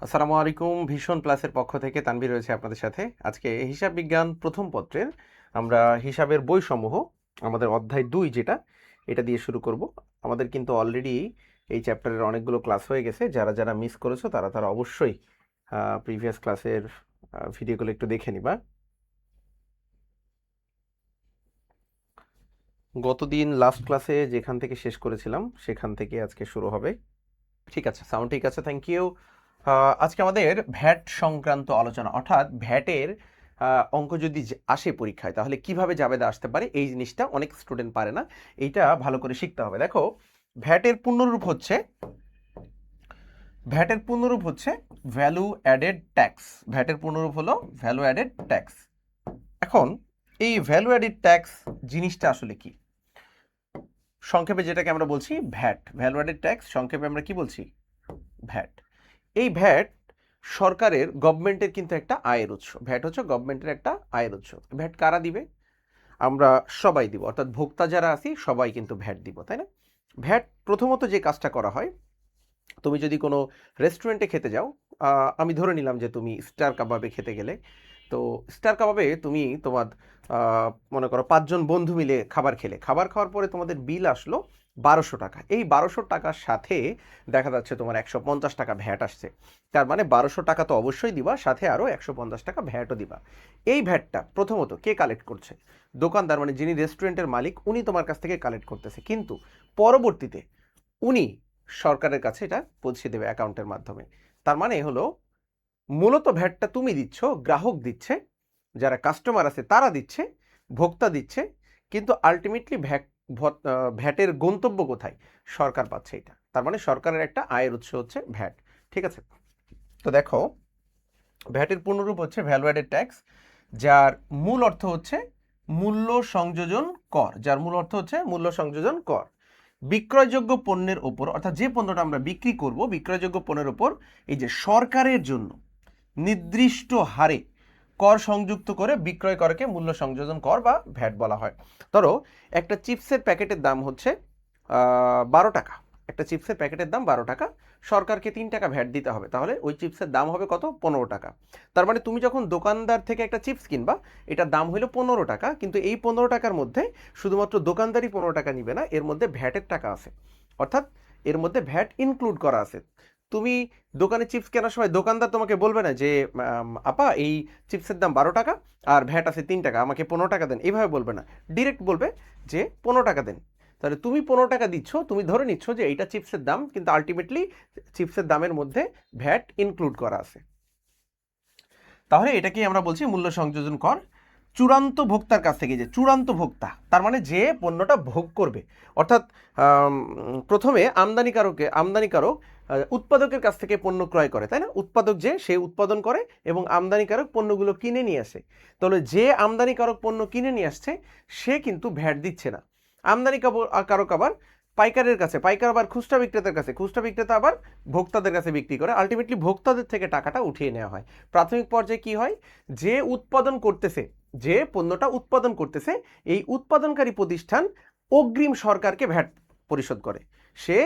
আসসালামু আলাইকুম। ভীষণ প্লাসের পক্ষ থেকে তানভীর রয়েছে আপনাদের সাথে। আজকে হিসাব বিজ্ঞান প্রথম পত্রের আমরা হিসাবের বইসমূহ আমাদের অধ্যায় 2 যেটা এটা দিয়ে শুরু করব। আমাদের কিন্তু অলরেডি এই চ্যাপ্টারের অনেকগুলো ক্লাস হয়ে গেছে। যারা যারা মিস করেছো তারা অবশ্যই প্রিভিয়াস ক্লাসের ভিডিওগুলো একটু দেখে নিবা। গতদিন লাস্ট ক্লাসে যেখান থেকে শেষ করেছিলাম সেখান থেকে আজকে শুরু হবে। ঠিক আছে, সাউন্ড ঠিক আছে, থ্যাংক ইউ। আজকে আমাদের ভ্যাট সংক্রান্ত আলোচনা, অর্থাৎ ভ্যাটের অঙ্ক যদি আসে পরীক্ষায় তাহলে কিভাবে জাবেদা আসতে পারে এই জিনিসটা অনেক স্টুডেন্ট পারে না। এইটা ভালো করে শিখতে হবে। দেখো, ভ্যাটের পূর্ণরূপ হচ্ছে ভ্যালু অ্যাডেড ট্যাক্স। ভ্যাটের পূর্ণরূপ হলো ভ্যালু অ্যাডেড ট্যাক্স। এখন এই ভ্যালু অ্যাডেড ট্যাক্স জিনিসটা আসলে কি? সংক্ষেপে যেটাকে আমরা বলছি ভ্যাট, ভ্যালু অ্যাডেড ট্যাক্স, সংক্ষেপে আমরা কি বলছি? ভ্যাট। এই ভ্যাট সরকারের, গভর্নমেন্টের কিন্তু একটা আয়ের উৎস। ভ্যাট হচ্ছে গভর্নমেন্টের একটা আয়ের উৎস। ভ্যাট কারা দিবে? আমরা সবাই দিব, অর্থাৎ ভোক্তা যারা আছি সবাই কিন্তু ভ্যাট দিব, তাই না? ভ্যাট প্রথমত যে কাজটা করা হয়, তুমি যদি কোনো রেস্টুরেন্টে খেতে যাও, আমি ধরে নিলাম যে তুমি স্টার কাবাবে খেতে গেলে, তো স্টার কাবাবে তুমি তোমার মনে করো 5 জন বন্ধু মিলে খাবার খেলে, খাবার খাওয়ার পরে তোমাদের বিল আসলো 1200 টাকা। এই 1200 টাকার সাথে দেখা যাচ্ছে তোমার 150 টাকা ভ্যাট আসছে। তার মানে 1200 টাকা তো অবশ্যই দিবা, সাথে আরও 150 টাকা ভ্যাটও দিবা। এই ভ্যাটটা প্রথমত কে কালেক্ট করছে? দোকানদার, মানে যিনি রেস্টুরেন্টের মালিক, উনি তোমার কাছ থেকে কালেক্ট করতেছে, কিন্তু পরবর্তীতে উনি সরকারের কাছে এটা পৌঁছে দেবে অ্যাকাউন্টের মাধ্যমে। তার মানে হলো মূলত ভ্যাটটা তুমি দিচ্ছ, গ্রাহক দিচ্ছে, যারা কাস্টমার আছে তারা দিচ্ছে, ভোক্তা দিচ্ছে, কিন্তু আলটিমেটলি ভ্যাটের গন্তব্য কোথায়? সরকার পাচ্ছে এটা। তার মানে সরকারের একটা আয়ের উৎস হচ্ছে ভ্যাট। ঠিক আছে, তো দেখো, ভ্যাটের পূর্ণরূপ হচ্ছে ভ্যালু অ্যাডেড ট্যাক্স, যার মূল অর্থ হচ্ছে মূল্য সংযোজন কর। যার মূল অর্থ হচ্ছে মূল্য সংযোজন কর। বিক্রয়যোগ্য পণ্যের ওপর, অর্থাৎ যে পণ্যটা আমরা বিক্রি করব, বিক্রয়যোগ্য পণ্যের ওপর এই যে সরকারের জন্য নির্দিষ্ট হারে কর সংযুক্ত করে বিক্রয় করকে মূল্য সংযোজন কর বা ভ্যাট বলা হয়। ধরো একটা চিপসের প্যাকেটের দাম হচ্ছে 12 টাকা। একটা চিপসের প্যাকেটের দাম 12 টাকা, সরকারকে 3 টাকা ভ্যাট দিতে হবে, তাহলে ওই চিপসের দাম হবে কত? 15 টাকা। তার মানে তুমি যখন দোকানদার থেকে একটা চিপস কিনবা, এটার দাম হলো 15 টাকা, কিন্তু এই 15 টাকার মধ্যে শুধুমাত্র দোকানদারই 15 টাকা নিবে না, এর মধ্যে ভ্যাটের টাকা আছে, অর্থাৎ এর মধ্যে ভ্যাট ইনক্লুড করা আছে। তুমি দোকানে চিপস কেনার সময় দোকানদার তোমাকে বলবে না যে আপা এই চিপসের দাম 12 টাকা আর ভ্যাট আছে 3 টাকা, আমাকে 15 টাকা দেন, এইভাবে বলবে না, ডিরেক্ট বলবে যে 15 টাকা দেন। তাহলে তুমি 15 টাকা দিচ্ছ, তুমি ধরে নিচ্ছ যে এইটা চিপসের দাম, কিন্তু আলটিমেটলি চিপসের দামের মধ্যে ভ্যাট ইনক্লুড করা আছে। তাহলে এটাকেই আমরা বলছি মূল্য সংযোজন কর। চূড়ান্ত ভোক্তার কাছ থেকে, যে চূড়ান্ত ভোক্তা তার মানে যে পণ্যটা ভোগ করবে, অর্থাৎ প্রথমে আমদানিকারক উৎপাদকের কাছ থেকে পণ্য ক্রয় করে, তাই না? উৎপাদক যে, সে উৎপাদন করে এবং আমদানিকারক পণ্যগুলো কিনে নিয়ে আসে। তাহলে যে আমদানিকারক পণ্য কিনে নিয়ে আসছে সে কিন্তু ভ্যাট দিচ্ছে না। আমদানিকারক আবার পাইকারের কাছে, পাইকার আবার খুচরা বিক্রেতার কাছে, খুচরা বিক্রেতা আবার ভোক্তাদের কাছে বিক্রি করে, আলটিমেটলি ভোক্তাদের থেকে টাকাটা উঠিয়ে নেওয়া হয়। প্রাথমিক পর্যায়ে কি হয়? যে উৎপাদন করতেছে, যে পণ্যটা উৎপাদন করতেছে, এই উৎপাদনকারী প্রতিষ্ঠান অগ্রিম সরকারকে ভ্যাট পরিশোধ করে। সে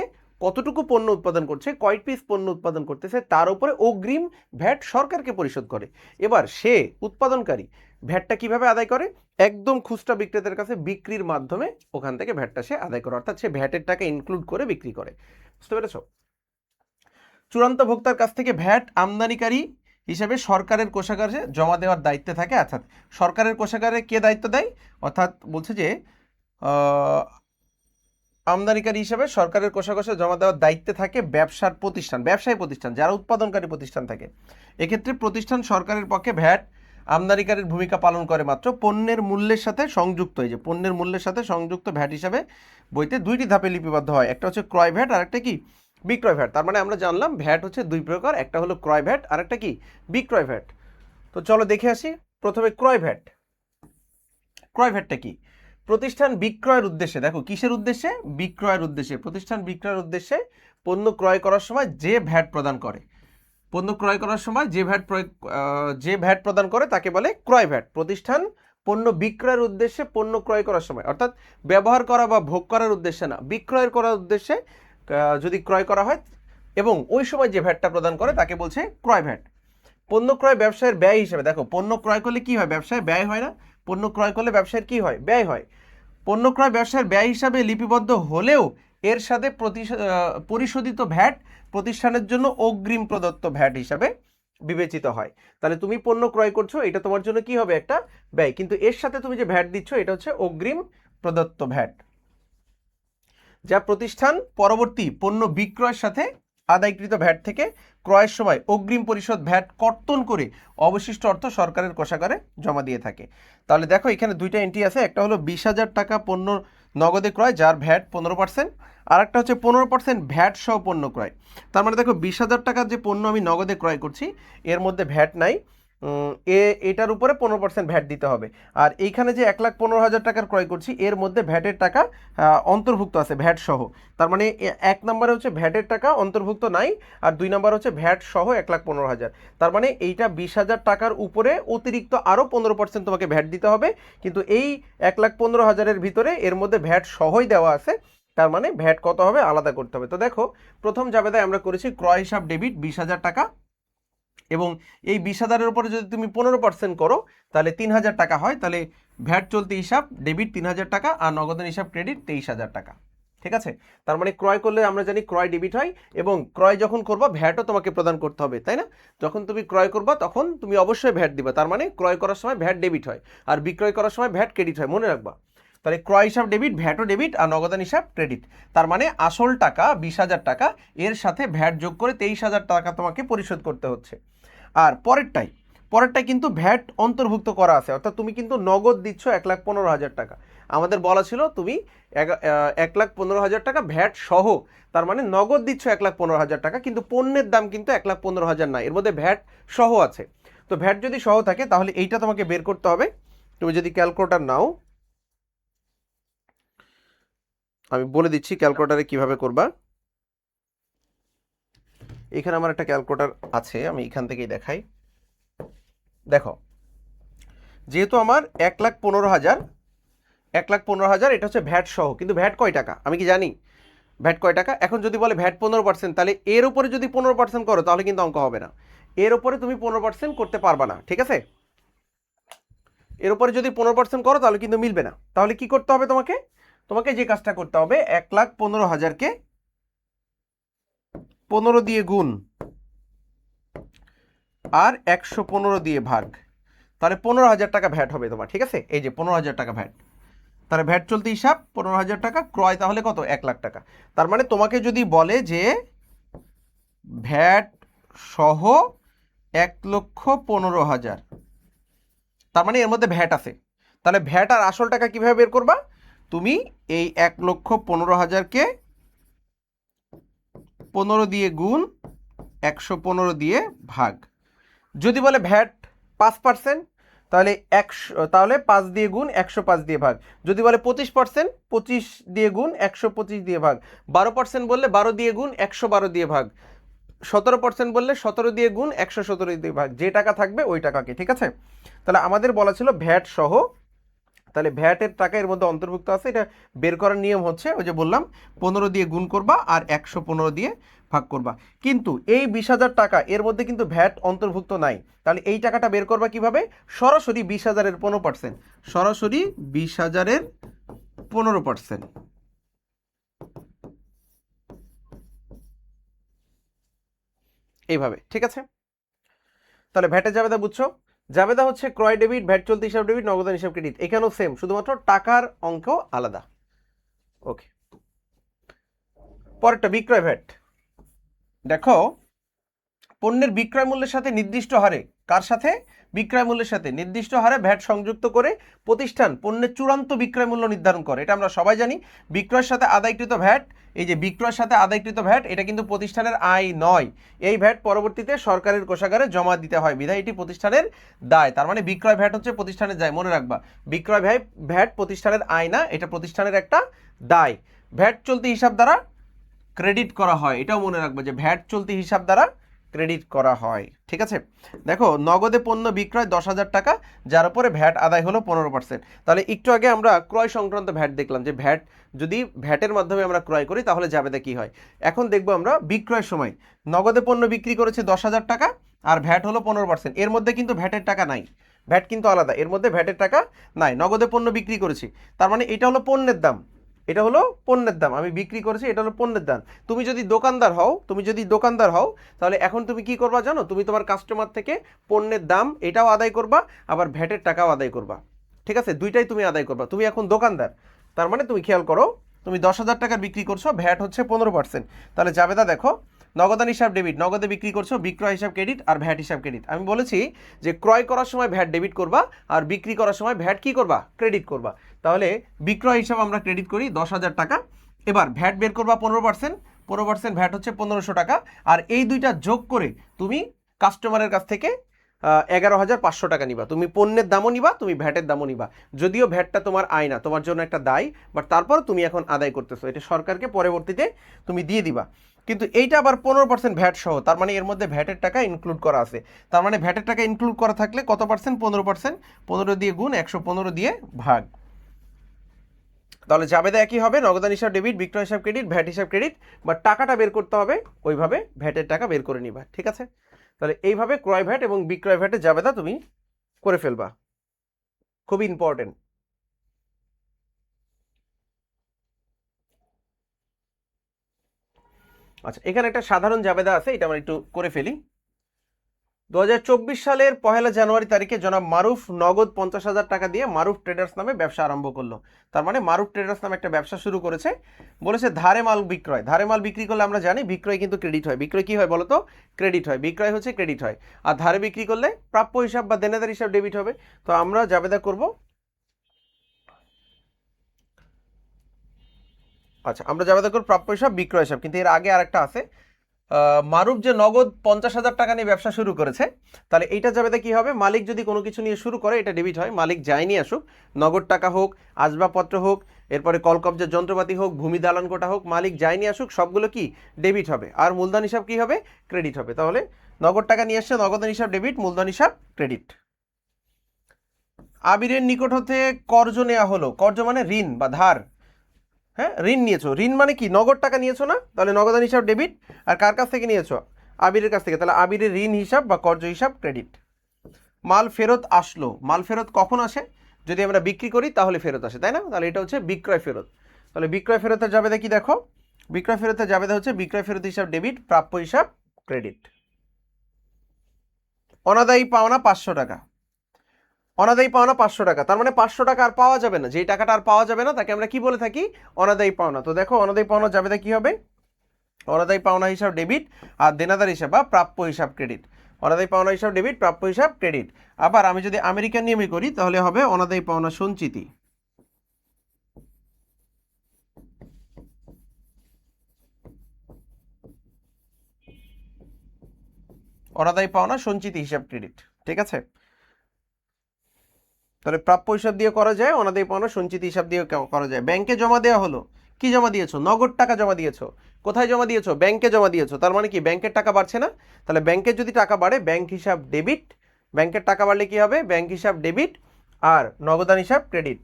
কতটুকু পণ্য উৎপাদন করছে, কয় পিস পণ্য উৎপাদন করতেছে, তার উপরে অগ্রিম ভ্যাট সরকারকে পরিশোধ করে। এবার সে উৎপাদনকারী ভ্যাটটা কিভাবে আদায় করে? একদম খুচরা বিক্রেতার কাছে বিক্রির মাধ্যমে ওখান থেকে ভ্যাটটা সে আদায় করে, অর্থাৎ সে ভ্যাটের টাকা ইনক্লুড করে বিক্রি করে। বুঝতে পেরেছ? চূড়ান্ত ভোক্তার কাছ থেকে ভ্যাট আমদানিকারী হিসেবে সরকারের কোষাগারে জমা দেওয়ার দায়িত্বে থাকে। অর্থাৎ সরকারের কোষাগারে কে দায়িত্ব দেয়? অর্থাৎ বলছে যে আমদানিকারী হিসেবে সরকারের কোষাগারে জমা দেওয়ার দায়িত্বে থাকে ব্যবসায়ী প্রতিষ্ঠান, যারা উৎপাদনকারী প্রতিষ্ঠান থাকে। এক্ষেত্রে প্রতিষ্ঠান সরকারের পক্ষে ভ্যাট আমদানিকারীর ভূমিকা পালন করে মাত্র পণ্যের মূল্যের সাথে সংযুক্ত। এই যে পণ্যের মূল্যের সাথে সংযুক্ত ভ্যাট হিসাবে বইতে 2টি ধাপে লিপিবদ্ধ হয়। একটা হচ্ছে ক্রয় ভ্যাট, আর একটা কি? বিক্রয় ভ্যাট। তার মানে আমরা জানলাম ভ্যাট হচ্ছে 2 প্রকার, একটা হলো ক্রয় ভ্যাট আর একটা কি? বিক্রয় ভ্যাট। তো চলো দেখে আসি। প্রথমে ক্রয় ভ্যাট। ক্রয় ভ্যাটটা কি? প্রতিষ্ঠান বিক্রয়ের উদ্দেশ্যে, দেখো কিসের উদ্দেশ্যে? বিক্রয়ের উদ্দেশ্যে। প্রতিষ্ঠান বিক্রয়ের উদ্দেশ্যে পণ্য ক্রয় করার সময় যে ভ্যাট প্রদান করে, পণ্য ক্রয় করার সময় যে ভ্যাট প্রদান করে তাকে বলে ক্রয় ভ্যাট। প্রতিষ্ঠান পণ্য বিক্রয়ের উদ্দেশ্যে পণ্য ক্রয় করার সময়, অর্থাৎ ব্যবহার করা বা ভোগ করার উদ্দেশ্যে না, বিক্রয় করার উদ্দেশ্যে যদি ক্রয় করা হয় এবং ওই সময় যে ভ্যাটটা প্রদান করে তাকে বলছে ক্রয় ভ্যাট। পণ্য ক্রয় ব্যবসায়ের ব্যয় হিসেবে, দেখো পণ্য ক্রয় করলে কি হয়, ব্যবসায় ব্যয় হয় না? পণ্য ক্রয় করলে ব্যবসায়ের কি হয়, ব্যয় হয়। পণ্য ক্রয় ব্যবসায়ের ব্যয় হিসাবে লিপিবদ্ধ হলেও এর সাথে পরিশোধিত ভ্যাট প্রতিষ্ঠানের জন্য অগ্রিম প্রদত্ত ভ্যাট হিসাবে বিবেচিত হয়। তাহলে তুমি পণ্য ক্রয় করছো, এটা তোমার জন্য কি হবে, একটা ব্যয়, কিন্তু এর সাথে তুমি যে ভ্যাট দিচ্ছ এটা হচ্ছে অগ্রিম প্রদত্ত ভ্যাট, যা প্রতিষ্ঠান পরবর্তী পণ্য বিক্রয়ের সাথে আদায়কৃত ভ্যাট থেকে ক্রয়ের সময় অগ্রিম পরিশোধ ভ্যাট কর্তন করে অবশিষ্ট অর্থ সরকারের কোষাগারে জমা দিয়ে থাকে। তাহলে দেখো এখানে দুইটা এন্ট্রি আছে, একটা হলো 20,000 টাকা পণ্য নগদে ক্রয় যার ভ্যাট 15%, আর একটা হচ্ছে 15% ভ্যাট সহ পণ্য ক্রয়। তার মানে দেখো 20,000 টাকার যে পণ্য আমি নগদে ক্রয় করছি এর মধ্যে ভ্যাট নাই, এটার উপরে 15% ভ্যাট দিতে হবে। আর এইখানে যে 1,15,000 টাকার ক্রয় করছি এর মধ্যে ভ্যাটের টাকা অন্তর্ভুক্ত আছে ভ্যাট সহ। তার মানে 1 নম্বরে হচ্ছে ভ্যাটের টাকা অন্তর্ভুক্ত নাই, আর 2 নম্বর হচ্ছে ভ্যাট সহ 1,15,000। তার মানে এইটা 20,000 টাকার উপরে অতিরিক্ত আরও 15% তোমাকে ভ্যাট দিতে হবে, কিন্তু এই 1,15,000-এর ভিতরে এর মধ্যে ভ্যাট সহই দেওয়া আছে। তার মানে ভ্যাট কত হবে আলাদা করতে হবে। তো দেখো প্রথম জাবেদায় আমরা করেছি ক্রয় হিসাব ডেবিট 20,000 টাকা, এবং এই 20,000-এর উপরে যদি তুমি 15% করো তাহলে 3,000 টাকা হয়। তাহলে ভ্যাট চলতি হিসাব ডেবিট 3,000 টাকা আর নগদান হিসাব ক্রেডিট 23,000 টাকা। ঠিক আছে, তার মানে ক্রয় করলে আমরা জানি ক্রয় ডেবিট হয়, এবং ক্রয় যখন করবা ভ্যাটও তোমাকে প্রদান করতে হবে, তাই না? যখন তুমি ক্রয় করবা তখন তুমি অবশ্যই ভ্যাট দিবা, তার মানে ক্রয় করার সময় ভ্যাট ডেবিট হয় আর বিক্রয় করার সময় ভ্যাট ক্রেডিট হয়, মনে রাখবা। তাহলে ক্রয় হিসাব ডেবিট, ভ্যাটও ডেবিট আর নগদান হিসাব ক্রেডিট। তার মানে আসল টাকা 20,000 টাকা, এর সাথে ভ্যাট যোগ করে 23,000 টাকা তোমাকে পরিশোধ করতে হচ্ছে। আর পরেরটাই কিন্তু ভ্যাট অন্তর্ভুক্ত করা আছে, অর্থাৎ তুমি কিন্তু নগদ দিচ্ছ 1,15,000 টাকা। আমাদের বলা ছিল তুমি 1,15,000 টাকা ভ্যাট সহ, তার মানে নগদ দিচ্ছ 1,15,000 টাকা, কিন্তু পণ্যের দাম কিন্তু 1,15,000 না, এর মধ্যে ভ্যাট সহ আছে। তো ভ্যাট যদি সহ থাকে তাহলে এইটা তোমাকে বের করতে হবে। তুমি যদি ক্যালকুলেটর নাও, আমি বলে দিচ্ছি ক্যালকুলেটরে কিভাবে করবা। এখানে আমার একটা ক্যালকুলেটর আছে, আমি এখান থেকেই দেখাই। দেখো যেহেতু আমার 1,15,000 এটা হচ্ছে ভ্যাট সহ, কিন্তু ভ্যাট কয় টাকা আমি কি জানি? ভ্যাট কয় টাকা? এখন যদি বলে ভ্যাট 15%, তাহলে এর উপরে যদি 15% করো তাহলে কিন্তু অঙ্ক হবে না, এর উপরে তুমি 15% করতে পারবা না, ঠিক আছে? এর উপরে যদি 15% করো তাহলে কিন্তু মিলবে না। তাহলে কি করতে হবে তোমাকে? তোমাকে যে কাজটা করতে হবে 1,15,000-কে 15 দিয়ে গুণ আর 115 দিয়ে ভাগ, তাহলে 15,000 টাকা ভ্যাট হবে তোমার, ঠিক আছে? এই যে 15,000 টাকা ভ্যাট, তাহলে ভ্যাট চলতি হিসাব 15,000 টাকা, ক্রয় তাহলে কত, 1,00,000 টাকা। তার মানে তোমাকে যদি বলে যে ভ্যাট সহ 1,15,000, তার মানে এর মধ্যে ভ্যাট আছে, তাহলে ভ্যাট আর আসল টাকা কিভাবে বের করবা? তুমি এই 1,15,000-কে 15 দিয়ে গুণ 115 দিয়ে ভাগ। যদি বলে ভ্যাট 5%, তাহলে 5 দিয়ে গুণ 105 দিয়ে ভাগ। যদি বলে 25%, 25 দিয়ে গুণ 125 দিয়ে ভাগ। 12% বললে 12 দিয়ে গুণ 112 দিয়ে ভাগ। 17% বললে 17 দিয়ে গুণ 117 দিয়ে ভাগ। যে টাকা থাকবে ওই টাকাকে, ঠিক আছে? তাহলে আমাদের বলা ছিল ভ্যাট সহ, তাহলে ভ্যাটের টাকা এর মধ্যে অন্তর্ভুক্ত আছে। এটা বের করার নিয়ম হচ্ছে ওই যে বললাম 15 দিয়ে গুণ করবা আর 115 দিয়ে ভাগ করবা। কিন্তু এই 20,000 টাকা এর মধ্যে কিন্তু ভ্যাট অন্তর্ভুক্ত নাই, তাহলে এই টাকাটা বের করবা কিভাবে? সরাসরি 20,000-এর 15%, সরাসরি 20,000-এর 15%, এইভাবে, ঠিক আছে? তাহলে ভ্যাটের জাবেদা বুঝছো? জাবেদা হচ্ছে ক্রয় ডেবিট, ভ্যাট চলতি হিসাব ডেবিট, নগদান হিসাব ক্রেডিট। এখানেও সেম, শুধুমাত্র টাকার অঙ্ক আলাদা। ওকে, পরেরটা বিক্রয় ভ্যাট। দেখো পণ্যের বিক্রয় মূল্যের সাথে নির্দিষ্ট হারে, কার সাথে? বিক্রয় মূল্যের সাথে নির্দিষ্ট হারে ভ্যাট সংযুক্ত করে প্রতিষ্ঠান পণ্যের চূড়ান্ত বিক্রয় মূল্য নির্ধারণ করে। এটা আমরা সবাই জানি। বিক্রয়ের সাথে আদায়কৃত ভ্যাট, এই যে বিক্রয়ের সাথে আদায়কৃত ভ্যাট, এটা কিন্তু প্রতিষ্ঠানের আয় নয়। এই ভ্যাট পরবর্তীতে সরকারের কোষাগারে জমা দিতে হয়, বিধায় এটি প্রতিষ্ঠানের দায়। তার মানে বিক্রয় ভ্যাট হচ্ছে প্রতিষ্ঠানের দায়, মনে রাখবা। বিক্রয় ভ্যাট প্রতিষ্ঠানের আয় না, এটা প্রতিষ্ঠানের একটা দায়। ভ্যাট চলতি হিসাব দ্বারা ক্রেডিট করা হয়, এটাও মনে রাখবে যে ভ্যাট চলতি হিসাব দ্বারা ক্রেডিট করা হয়। ঠিক আছে, দেখো নগদে পণ্য বিক্রয় 10,000 টাকা, যার উপরে ভ্যাট আদায় হলো 15%। তাহলে একটু আগে আমরা ক্রয় সংক্রান্ত ভ্যাট দেখলাম যে ভ্যাট যদি ভ্যাটের মাধ্যমে আমরা ক্রয় করি তাহলে জাবেদা কি হয়। এখন দেখবো আমরা বিক্রয়ের সময় নগদে পণ্য বিক্রি করেছে 10,000 টাকা আর ভ্যাট হলো 15%। এর মধ্যে কিন্তু ভ্যাটের টাকা নাই, ভ্যাট কিন্তু আলাদা, এর মধ্যে ভ্যাটের টাকা নাই, নগদে পণ্য বিক্রি করেছি, তার মানে এটা হলো পণ্যের দাম, এটা হলো পণ্যের দাম, আমি বিক্রি করেছি, এটা হলো পণ্যের দাম। তুমি যদি দোকানদার হও তাহলে এখন তুমি কি করবা জানো, তুমি তোমার কাস্টমার থেকে পণ্যের দাম এটাও আদায় করবা, আবার ভ্যাটের টাকাও আদায় করবা। ঠিক আছে, দুইটাই তুমি আদায় করবা। তুমি এখন দোকানদার, তার মানে তুমি খেয়াল করো, তুমি 10,000 টাকার বিক্রি করছো, ভ্যাট হচ্ছে 15%। তাহলে জাবেদা দেখো, নগদান হিসাব ডেবিট, নগদে বিক্রি করছো, বিক্রয় হিসাব ক্রেডিট আর ভ্যাট হিসাব ক্রেডিট। আমি বলেছি যে ক্রয় করার সময় ভ্যাট ডেবিট করবা আর বিক্রি করার সময় ভ্যাট কি করবা, ক্রেডিট করবা। তাহলে বিক্রয় হিসাব আমরা ক্রেডিট করি 10,000 টাকা, এবার ভ্যাট বের করবা 15%, 15% ভ্যাট হচ্ছে 1500 টাকা, আর এই দুইটা যোগ করে তুমি কাস্টমারের কাছ থেকে 11,500 টাকা নিবা। তুমি পণ্যের দামও নিবা, তুমি ভ্যাটের দামও নিবা, যদিও ভ্যাটটা তোমার আয় না, তোমার জন্য একটা দায়, বাট তারপর তুমি এখন আদায় করতেছো, এটা সরকারকে পরবর্তীতে তুমি দিয়ে দিবা। কিন্তু এইটা আবার 15% ভ্যাট সহ, তার মানে এর মধ্যে ভ্যাটের টাকা ইনক্লুড করা আছে। তার মানে ভ্যাটের টাকা ইনক্লুড করা থাকলে কত পার্সেন্ট, 15%, 15 দিয়ে গুণ, 115 দিয়ে ভাগ। তাহলে জাবেদা একই হবে, নগদান হিসাব ডেবিট, বিক্রয় হিসাব ক্রেডিট, ভ্যাট হিসাব ক্রেডিট, বা টাকাটা বের করতে হবে ওইভাবে ভ্যাটের টাকা বের করে নিবা। ঠিক আছে, তাহলে এইভাবে ক্রয় ভ্যাট এবং বিক্রয় ভ্যাটের জাবেদা তুমি করে ফেলবা, খুবই ইম্পর্টেন্ট। আচ্ছা, এখানে একটা সাধারণ জাবেদা আছে, এটা আমরা একটু করে ফেলি। 2024 সালের 1 জানুয়ারি তারিখে জনাব মারুফ নগদ 50,000 টাকা দিয়ে মারুফ ট্রেডার্স নামে ব্যবসা আরম্ভ করলো। তার মানে মারুফ ট্রেডার্স নামে একটা ব্যবসা শুরু করেছে। বলেছে ধারে মাল বিক্রয়, ধারে মাল বিক্রি করলে আমরা জানি বিক্রয় কিন্তু ক্রেডিট হয়, বিক্রয় কি হয় বলো তো, ক্রেডিট হয়, বিক্রয় হচ্ছে ক্রেডিট হয়। আর ধারে বিক্রি করলে প্রাপ্য হিসাব বা দেনাদার হিসাব ডেবিট হবে। তো আমরা জাবেদা করব, আচ্ছা আমরা জাবেদা করব প্রাপ্য হিসাব বিক্রয় হিসাব, কিন্তু এর আগে আরেকটা আছে। মারুফ যে নগদ 50,000 টাকা নিয়ে ব্যবসা শুরু করেছে, তাহলে এইটা যাবে কি হবে, মালিক যদি কোনো কিছু নিয়ে শুরু করে এটা ডেবিট হয়, মালিক যাই নিয়ে আসুক, নগদ টাকা হোক, আসবাবপত্র হোক, এরপরে কলকব্জার যন্ত্রপাতি হোক, ভূমি দালান কোটা হোক, মালিক যাই নিয়ে আসুক সবগুলো কি ডেবিট হবে, আর মূলধন হিসাব কি হবে, ক্রেডিট হবে। তাহলে নগদ টাকা নিয়ে আসছে, নগদান হিসাব ডেবিট, মূলধন হিসাব ক্রেডিট। আবিরের নিকট হতে কর্জ নেওয়া হলো, কর্জ মানে ঋণ বা ধার, হ্যাঁ ঋণ নিয়েছো, ঋণ মানে কি নগদ টাকা নিয়েছো না, তাহলে নগদান হিসাব ডেবিট, আর কার কাছ থেকে নিয়েছো, আবিরের কাছ থেকে, তাহলে আবিরের ঋণ হিসাব বা কর্জ হিসাব ক্রেডিট। মাল ফেরত আসলো, মাল ফেরত কখন আসে, যদি আমরা বিক্রি করি তাহলে ফেরত আসে, তাই না, তাহলে এটা হচ্ছে বিক্রয় ফেরত। তাহলে বিক্রয় ফেরতের জাবেদা কি দেখো, বিক্রয় ফেরতের জাবেদা হচ্ছে বিক্রয় ফেরত হিসাব ডেবিট, প্রাপ্য হিসাব ক্রেডিট। অনাদায়ী পাওনা 500 টাকা, অনাদায়ী পাওনা 500 টাকা, তার মানে 500 টাকা আর পাওয়া যাবে না, যেই টাকাটা আর পাওয়া যাবে না তাকে আমরা কি বলে থাকি, অনাদায়ী পাওনা। তো দেখো অনাদায়ী পাওনা জাবেদা কি হবে, অনাদায়ী পাওনা হিসাব ডেবিট, আর দেনাদার হিসাব বা প্রাপ্য হিসাব ক্রেডিট। অনাদায়ী পাওনা হিসাব ডেবিট, প্রাপ্য হিসাব ক্রেডিট। আবার আমি যদি আমেরিকান নিয়মে করি তাহলে হবে অনাদায়ী পাওনা সঞ্চিতি, অনাদায়ী পাওনা সঞ্চিতি হিসাব ক্রেডিট। ঠিক আছে, তাহলে প্রাপ্য হিসাব দিয়ে করা যায়, অনাদায়ী পাওনা সঞ্চিতি হিসাব দিয়ে করা যায়। ব্যাংকে জমা দেওয়া হলো, কি জমা দিয়েছো, নগদ টাকা জমা দিয়েছো, কোথায় জমা দিয়েছো, ব্যাংকে জমা দিয়েছো, তার মানে কি ব্যাংকের টাকা বাড়ছে না, তাহলে ব্যাংকের যদি টাকা বাড়ে ব্যাংক হিসাব ডেবিট, ব্যাংকের টাকা বাড়লে কি হবে, ব্যাংক হিসাব ডেবিট, আর নগদান হিসাব ক্রেডিট।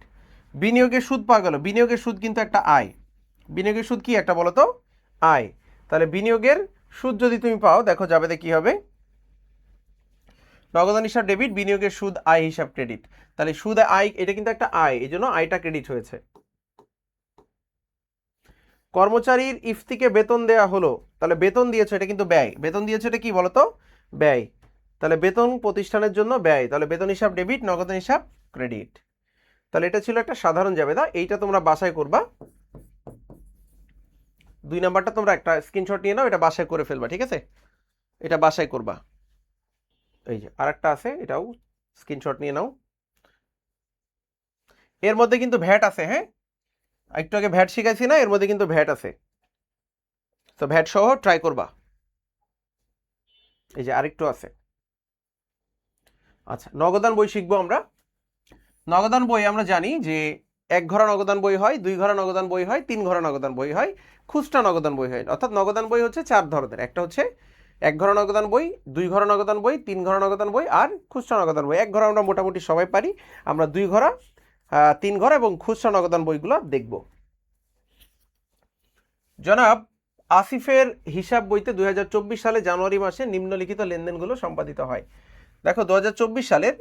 বিনিয়োগের সুদ পাওয়া গেল, বিনিয়োগের সুদ কিন্তু একটা আয়, বিনিয়োগের সুদ কি একটা বলো তো, আয়। তাহলে বিনিয়োগের সুদ যদি তুমি পাও, দেখো যাবে কি হবে, নগদান হিসাব ডেবিট, বিনিয়োগের সুদ আয় হিসাব ক্রেডিট। তাহলে সুদ আয় এটা কিন্তু একটা আয়, এই জন্য আয়টা ক্রেডিট হয়েছে। কর্মচারীর ইফতিকে বেতন দেয়া হলো, তাহলে বেতন দিয়েছে, এটা কিন্তু ব্যয়, বেতন দিয়েছে, এটা কি বলতো, ব্যয়। তাহলে বেতন প্রতিষ্ঠানের জন্য ব্যয়, তাহলে বেতন হিসাব ডেবিট, নগদান হিসাব ক্রেডিট। তাহলে এটা ছিল একটা সাধারণ জাবেদা, এইটা তোমরা বাসায় করবা। 2 নাম্বারটা তোমরা একটা স্ক্রিনশট নিয়ে নাও, এটা বাসায় করে ফেলবা, ঠিক আছে, এটা বাসায় করবা। এই যে আরেকটা আছে, এটাও স্ক্রিনশট নিয়ে নাও। এর মধ্যে কিন্তু ভ্যাট আছে, হ্যাঁ একটু আগে ভ্যাট শিখাইছি না, এর মধ্যে কিন্তু ভ্যাট আছে, তো ভ্যাট সহ ট্রাই করবা। এই যে আরেকটু আছে। আচ্ছা, নগদান বই শিখবো আমরা। নগদান বই আমরা জানি যে 1 ঘরা নগদান বই হয়, 2 ঘরা নগদান বই হয়, 3 ঘরা নগদান বই হয়, খুচরা নগদান বই হয়, অর্থাৎ নগদান বই হচ্ছে 4 ধরনের। একটা হচ্ছে এক ঘর নগদান বই, 2 ঘর নগদান বই, 3 ঘর নগদান বই আর খুচরা নগদান বই। এক ঘর আমরা মোটামুটি সবাই পারি, আমরা 2 ঘর, 3 ঘর এবং খুচরা নগদান বইগুলো দেখব। জনাব আসিফের হিসাব বইতে 2024 সালে জানুয়ারি মাসে নিম্নলিখিত লেনদেনগুলো সম্পাদিত হয়। দেখো 2024 সালের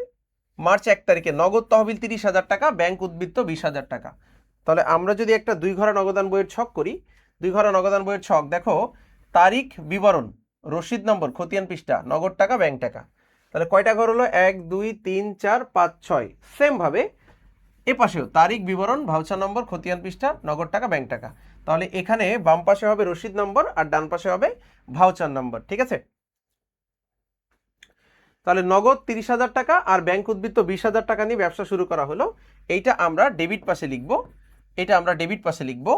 মার্চ 1 তারিখে নগদ তহবিল 30,000 টাকা, ব্যাংক উদ্বৃত্ত 20,000 টাকা। তাহলে আমরা যদি একটা 2 ঘর নগদান বইয়ের ছক করি, 2 ঘর নগদান বইয়ের ছক, দেখো তারিখ, বিবরণ, রসিদ নম্বর, খতিয়ান পৃষ্ঠা, নগদ টাকা, ব্যাংক টাকা। তাহলে কয়টা ঘর হলো? 1 2 3 4 5 6। সেম ভাবে এ পাশেও তারিখ, বিবরণ, ভাউচার নম্বর, খতিয়ান পৃষ্ঠা, নগদ টাকা, ব্যাংক টাকা। তাহলে এখানে বাম পাশে হবে রসিদ নম্বর আর ডান পাশে হবে ভাউচার নম্বর, ঠিক আছে? তাহলে নগদ 30,000 টাকা আর ব্যাংক উদ্বৃত্ত 20,000 টাকা নিয়ে ব্যবসা শুরু করা হলো। এইটা আমরা ডেবিট পাশে লিখব, এটা আমরা ডেবিট পাশে লিখব,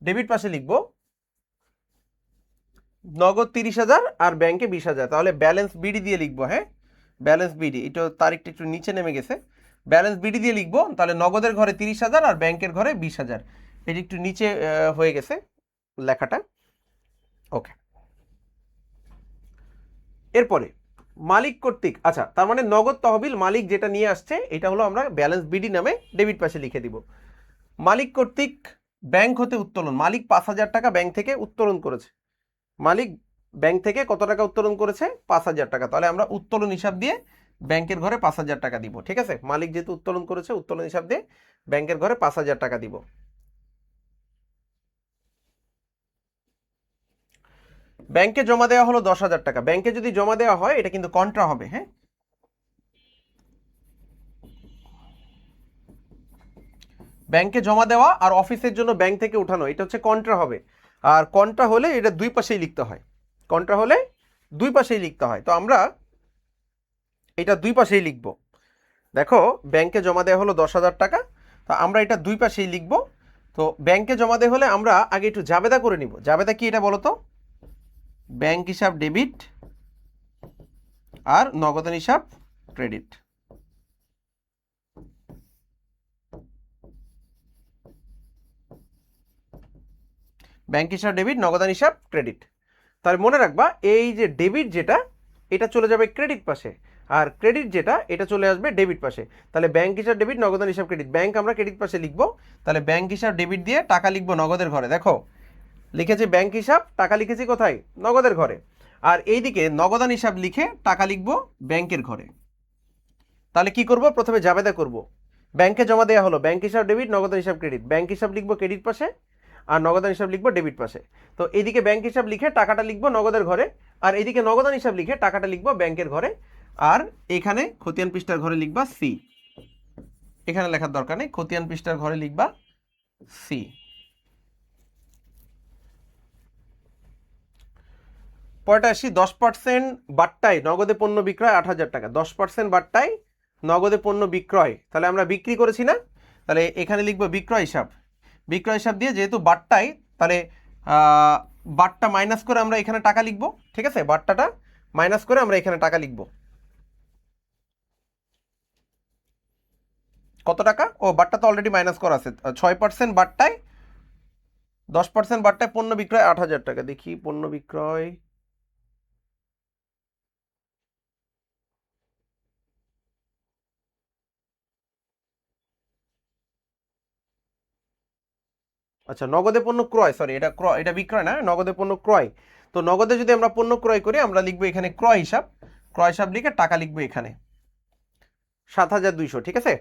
ডেবিট পাশে লিখব নগদ 30,000 আর ব্যাংকে 20,000। তাহলে ব্যালেন্স বিডি দিয়ে লিখবো, হ্যাঁ ব্যালেন্স বিডি, এটা তারিখটা একটু নিচে নেমে গেছে, ব্যালেন্স বিডি দিয়ে লিখবো। তাহলে নগদের ঘরে 30,000 আর ব্যাংকের ঘরে 20,000, এটি একটু নিচে হয়ে গেছে লেখাটা, ওকে। এরপরে মালিক কর্তৃক, আচ্ছা তার মানে নগদ তহবিল মালিক যেটা নিয়ে আসছে এটা হলো আমরা ব্যালেন্স বিডি নামে ডেবিট পাশে লিখে দিব। মালিক কর্তৃক ব্যাংক হতে উত্তোলন, মালিক 5,000 টাকা ব্যাংক থেকে উত্তোলন করেছে, মালিক ব্যাংক থেকে কত টাকা উত্তোলন করেছে? 5,000 টাকা। তাহলে আমরা উত্তোলন হিসাব দিয়ে ব্যাংকের ঘরে 5,000 টাকা দিব, ঠিক আছে? মালিক যেহেতু উত্তোলন করেছে, উত্তোলন হিসাব দিয়ে ব্যাংকের ঘরে 5,000 টাকা দিব। ব্যাংকে জমা দেওয়া হলো 10,000 টাকা। ব্যাংকে যদি জমা দেওয়া হয় এটা কিন্তু কন্ট্রা হবে, হ্যাঁ ব্যাংকে জমা দেওয়া আর অফিসের জন্য ব্যাংক থেকে উঠানো, এটা হচ্ছে কন্ট্রা হবে। আর কন্ট্রা হলে এটা দুই পাশেই লিখতে হয়, কন্ট্রা হলে দুই পাশেই লিখতে হয়। তো আমরা এটা দুই পাশেই লিখব। দেখো ব্যাংকে জমা দেওয়া হলো 10,000 টাকা, তো আমরা এটা দুই পাশেই লিখব। তো ব্যাংকে জমা দেওয়া হলে আমরা আগে একটু জাবেদা করে নিব। জাবেদা কি এটা বলো তো? ব্যাংক হিসাব ডেবিট আর নগদান হিসাব ক্রেডিট। ব্যাংক হিসাব ডেবিট, নগদান হিসাব ক্রেডিট। তাহলে মনে রাখবা এই যে ডেবিট যেটা এটা চলে যাবে ক্রেডিট পাশে, আর ক্রেডিট যেটা এটা চলে আসবে ডেবিট পাশে। তাহলে ব্যাংক হিসাব ডেবিট, নগদান হিসাব ক্রেডিট। ব্যাংক আমরা ক্রেডিট পাশে লিখবো, তাহলে ব্যাংক হিসাব ডেবিট দিয়ে টাকা লিখবো নগদের ঘরে। দেখো লিখেছি ব্যাংক হিসাব, টাকা লিখেছি কোথায়? নগদের ঘরে। আর এইদিকে নগদান হিসাব লিখে টাকা লিখবো ব্যাংকের ঘরে। তাহলে কি করব? প্রথমে জাবেদা করব। ব্যাংকে জমা দেওয়া হলো, ব্যাংক হিসাব ডেবিট, নগদান হিসাব ক্রেডিট। ব্যাংক হিসাব লিখবো ক্রেডিট পাশে আর নগদান হিসাব লিখবো ডেবিট পাশে। তো এইদিকে ব্যাংক হিসাব লিখে টাকাটা লিখবো নগদের ঘরে, আর এইদিকে নগদান হিসাব লিখে টাকাটা লিখবো ব্যাংকের ঘরে। আর এখানে খতিয়ান পৃষ্ঠার ঘরে লিখবা সি, এখানে লেখার দরকার নেই, খতিয়ান পৃষ্ঠার ঘরে লিখবা সি। পরেটা আসি, 10% বাট্টায় নগদে পণ্য বিক্রয় 8,000 টাকা। 10% বাট্টায় নগদে পণ্য বিক্রয়, তাহলে আমরা বিক্রি করেছি না, তাহলে এখানে লিখবো বিক্রয় হিসাব। বিক্রয় হিসাব দিয়ে যেহেতু বাট্টায়, তাহলে বাট্টা মাইনাস করে আমরা এখানে টাকা লিখবো, ঠিক আছে? বাট্টাটা মাইনাস করে আমরা এখানে টাকা লিখবো। কত টাকা? ও বাট্টা তো অলরেডি মাইনাস করা আছে। 6% বাট্টায়, 10% বাট্টায় পণ্য বিক্রয় 8,000 টাকা। দেখি পণ্য বিক্রয়, আচ্ছা নগদে পণ্য ক্রয়, সরি এটা ক্রয়, এটা বিক্রয় না, নগদে পণ্য ক্রয়। তো নগদে যদি আমরা পণ্য ক্রয় করি আমরা লিখবো এখানে ক্রয় হিসাব, ক্রয় হিসাব লিখে টাকা লিখবো এখানে 7,200, ঠিক আছে?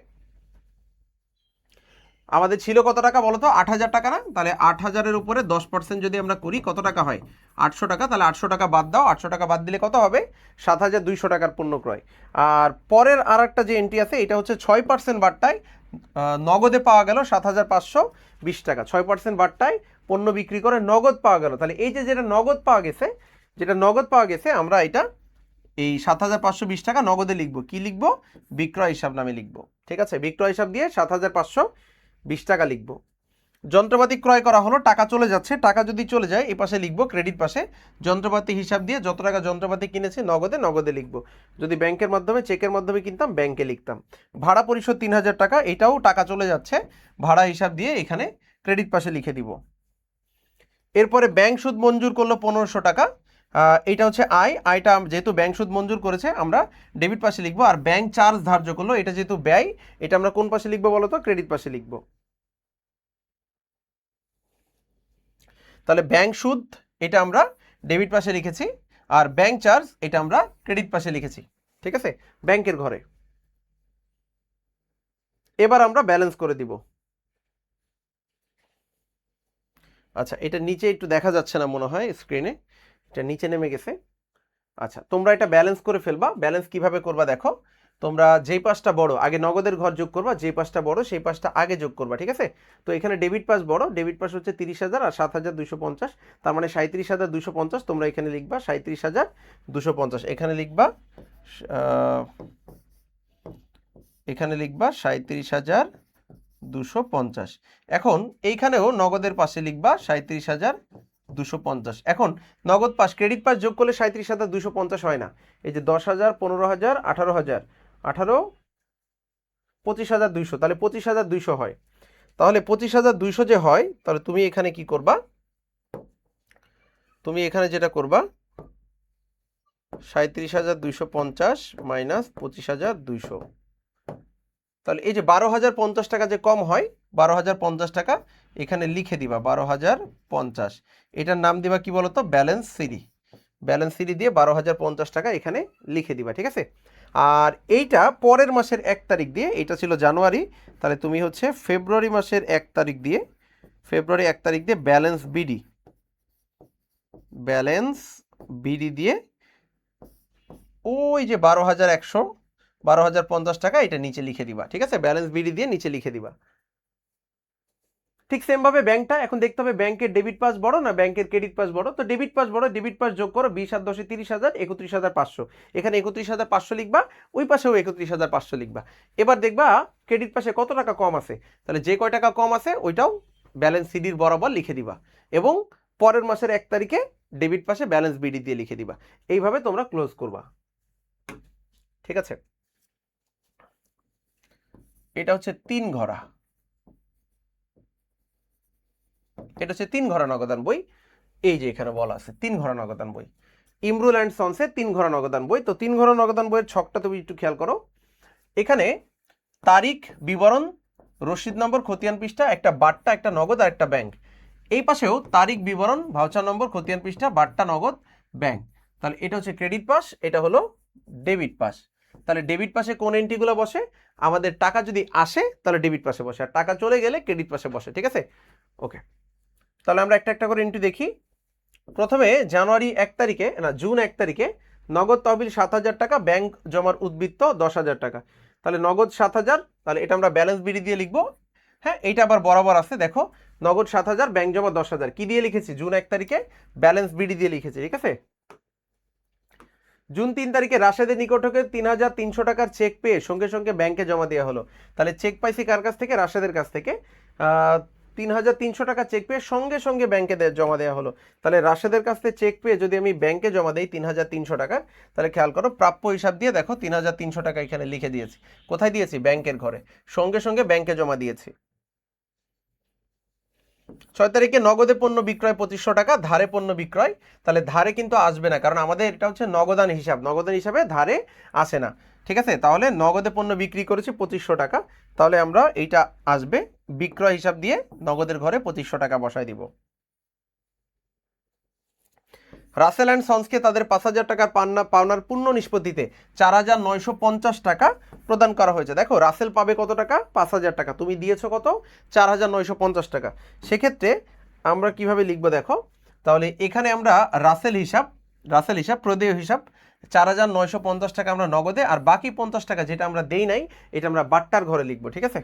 আমাদের ছিল কত টাকা বলো তো? 8,000 টাকা না? তাহলে 8,000-এর উপরে 10% যদি আমরা করি কত টাকা হয়? 800 টাকা। তাহলে 800 টাকা বাদ দাও, 800 টাকা বাদ দিলে কত হবে? 7,200 টাকার পণ্য ক্রয়। আর পরের আর একটা যে এন্ট্রি আছে এটা হচ্ছে 6% বাট্টায় নগদে পাওয়া গেল 7,520 টাকা। 6% বাট্টায় পণ্য বিক্রি করে নগদ পাওয়া গেল। তাহলে এই যে যেটা নগদ পাওয়া গেছে, যেটা নগদ পাওয়া গেছে আমরা এটা এই 7,520 টাকা নগদে লিখবো। কি লিখবো? বিক্রয় হিসাব নামে লিখবো, ঠিক আছে? বিক্রয় হিসাব দিয়ে 7,520 টাকা লিখবো। যন্ত্রপাতি ক্রয় করা হলো, টাকা চলে যাচ্ছে, টাকা যদি চলে যায় এ পাশে লিখবো ক্রেডিট পাশে। যন্ত্রপাতি হিসাব দিয়ে যত টাকা যন্ত্রপাতি কিনেছি নগদে, নগদে লিখবো। যদি ব্যাংকের মাধ্যমে, চেকের মাধ্যমে কিনতাম ব্যাংকে লিখতাম। ভাড়া পরিশোধ 3,000 টাকা, এটাও টাকা চলে যাচ্ছে, ভাড়া হিসাব দিয়ে এখানে ক্রেডিট পাশে লিখে দিব। এরপরে ব্যাংক সুদ মঞ্জুর করলো 1500 টাকা, এটা হচ্ছে আয়টা যেহেতু ব্যাংক সুদ মঞ্জুর করেছে আমরা ডেবিট পাশে লিখবো, আর ব্যাংক চার্জ ধার্য করলো এটা যেহেতু ব্যয়, এটা আমরা কোন পাশে লিখবো বলো তো? ক্রেডিট পাশে লিখবো। তাহলে ব্যাংক সুদ এটা আমরা ডেবিট পাশে লিখেছি, আর ব্যাংক চার্জ এটা আমরা ক্রেডিট পাশে লিখেছি, ঠিক আছে, ব্যাংকের ঘরে। এবার আমরা ব্যালেন্স করে দিব। আচ্ছা, এটা নিচে একটু দেখা যাচ্ছে না মনে হয় স্ক্রিনে, এটা নিচে নেমে গেছে। আচ্ছা, তোমরা এটা ব্যালেন্স করে ফেলবা। ব্যালেন্স কিভাবে করবা দেখো, তোমরা যেই পাশটা বড় আগে নগদের ঘর যোগ করবা, যেই পাশটা বড় সেই পাশটা আগে যোগ করবা, ঠিক আছে। তো এখানে ডেবিট পাস বড়, ডেবিট পাস হচ্ছে 30,000 আর 7,250, তার মানে 37,250। তোমরা এখানে লিখবা 37,250, এখানে লিখবা এখানে লিখবা 37,250। এখন এইখানেও নগদের পাশে লিখবা 37,250। এখন নগদ পাস ক্রেডিট পাস যোগ করলে 37,250 হয় না, এই যে 10,000, 15,000, 18,000, 25,200, তাহলে 25,200 হয়। তাহলে 25,200 যে হয়, তাহলে তুমি এখানে কি করবা? তুমি এখানে যেটা করবা 37,250 মাইনাস 25,200, তাহলে এই যে 12,050 টাকা যে কম হয়, 12,050 টাকা এখানে লিখে দিবা 12,050। এটার নাম দিবা কি বলতো? Balance CD. ব্যালেন্স সিডি দিয়ে 12,050 টাকা এখানে লিখে দিবা, ঠিক আছে। আর এইটা পরের মাসের 1 তারিখ দিয়ে, এটা ছিল জানুয়ারি, তাহলে তুমি হচ্ছে ফেব্রুয়ারি মাসের 1 তারিখ দিয়ে, ফেব্রুয়ারি 1 তারিখ দিয়ে ব্যালেন্স বিডি দিয়ে ওই যে 12,100 টাকা এটা নিচে লিখে দিবা, ঠিক আছে, ব্যালেন্স বিডি দিয়ে নিচে লিখে দিবা। ঠিক সেম ভাবে ব্যাংকটা এখন দেখতে হবে ব্যাংকের ডেবিট পাস বড় না ব্যাংকের ক্রেডিট পাস বড়। তো ডেবিট পাস বড়, ডেবিট পাস যোগ করো 20 আর 10 30,000, 31,500। এখানে 31,500 লিখবা, ওই পাশেও 31,500 লিখবা। এবার দেখবা ক্রেডিট পাশে কত টাকা কম আছে, তাহলে যে কয় টাকা কম আছে ওইটাও ব্যালেন্স সিডির বরাবর লিখে দিবা, এবং পরের মাসের 1 তারিখে ডেবিট পাশে ব্যালেন্স বিডি দিয়ে লিখে দিবা। এইভাবে তোমরা ক্লোজ করবা, ঠিক আছে। এটা হচ্ছে 3 ঘরা, এটা হচ্ছে 3 ঘরা নগদান বই। এই যে এখানে বলা আছে 3 ঘরা নগদান বই, ইমরুল অ্যান্ড সন্সের 3 ঘরা নগদান বই। তো 3 ঘরা নগদান বইয়ের ছকটা তুমি একটু খেয়াল করো। এখানে তারিখ, বিবরণ, রসিদ নম্বর, খতিয়ান পৃষ্ঠা, একটা বাট্টা, একটা নগদ আর একটা ব্যাংক। এই পাশেও তারিখ, বিবরণ, ভাউচার নম্বর, খতিয়ান পৃষ্ঠা, বাট্টা, নগদ, ব্যাংক। তাহলে এটা হচ্ছে ক্রেডিট পাস, এটা হলো ডেবিট পাস। তাহলে ডেবিট পাশে কোন এন্ট্রিগুলো বসে? আমাদের টাকা যদি আসে তাহলে ডেবিট পাশে বসে, আর টাকা চলে গেলে ক্রেডিট পাশে বসে, ঠিক আছে। ওকে, তাহলে আমরা একটা একটা করে এন্ট্রি দেখি। প্রথমে জানুয়ারি 1 তারিখে না জুন 1 তারিখে নগদ তহবিল 7,000 টাকা, ব্যাংক জমার উদ্বৃত্ত 10,000 টাকা। তাহলে নগদ 7,000, তাহলে এটা আমরা ব্যালেন্স বিডি দিয়ে লিখবো। হ্যাঁ, এইটা আবার বরাবর আছে, দেখো নগদ 7,000, ব্যাংক জমা 10,000, কি দিয়ে লিখেছি? জুন 1 তারিখে ব্যালেন্স বিডি দিয়ে লিখেছি, ঠিক আছে। জুন 3 তারিখে রাশেদের নিকট থেকে 3,300 টাকার চেক পেয়ে সঙ্গে সঙ্গে ব্যাংকে জমা দেওয়া হলো। তাহলে চেক পাইছি কার কাছ থেকে? রাশেদের কাছ থেকে। 3,300 টাকা চেক পেয়ে সঙ্গে সঙ্গে ব্যাংকে জমা দেওয়া হলো। তাহলে রাশেদের কাছ থেকে চেক পেয়ে যদি আমি ব্যাংকে জমা দেই 3,300 টাকা, তাহলে খেয়াল করো প্রাপ্য হিসাব দিয়ে দেখো 3,300 টাকা এখানে লিখে দিয়েছি। কোথায় দিয়েছি? ব্যাংকের ঘরে, সঙ্গে সঙ্গে ব্যাংকে জমা দিয়েছি। 6 তারিখে নগদে পণ্য বিক্রয় 2,500 টাকা, ধারে পণ্য বিক্রয়। তাহলে ধারে কিন্তু আসবে না, কারণ আমাদের এটা হচ্ছে নগদান হিসাব, নগদান হিসাবে ধারে আসে না, ঠিক আছে। তাহলে নগদে পণ্য বিক্রি করেছি 2,500 টাকা, তাহলে আমরা এইটা আসবে বিক্রয় হিসাব দিয়ে নগদের ঘরে 2,500 টাকা বসাই দিব। রাসেল অ্যান্ড সন্সকে তাদের 5,000 টাকার পাওনার পূর্ণ নিষ্পত্তিতে 4,950 টাকা প্রদান করা হয়েছে। দেখো রাসেল পাবে কত টাকা? 5,000 টাকা, তুমি দিয়েছো কত? 4,950 টাকা। সেক্ষেত্রে আমরা কিভাবে লিখবো দেখো, তাহলে এখানে আমরা রাসেল হিসাব প্রদেয় হিসাব 4,950 টাকা আমরা নগদে, আর বাকি 50 টাকা যেটা আমরা দেই নাই এটা আমরা বাট্টার ঘরে লিখবো, ঠিক আছে।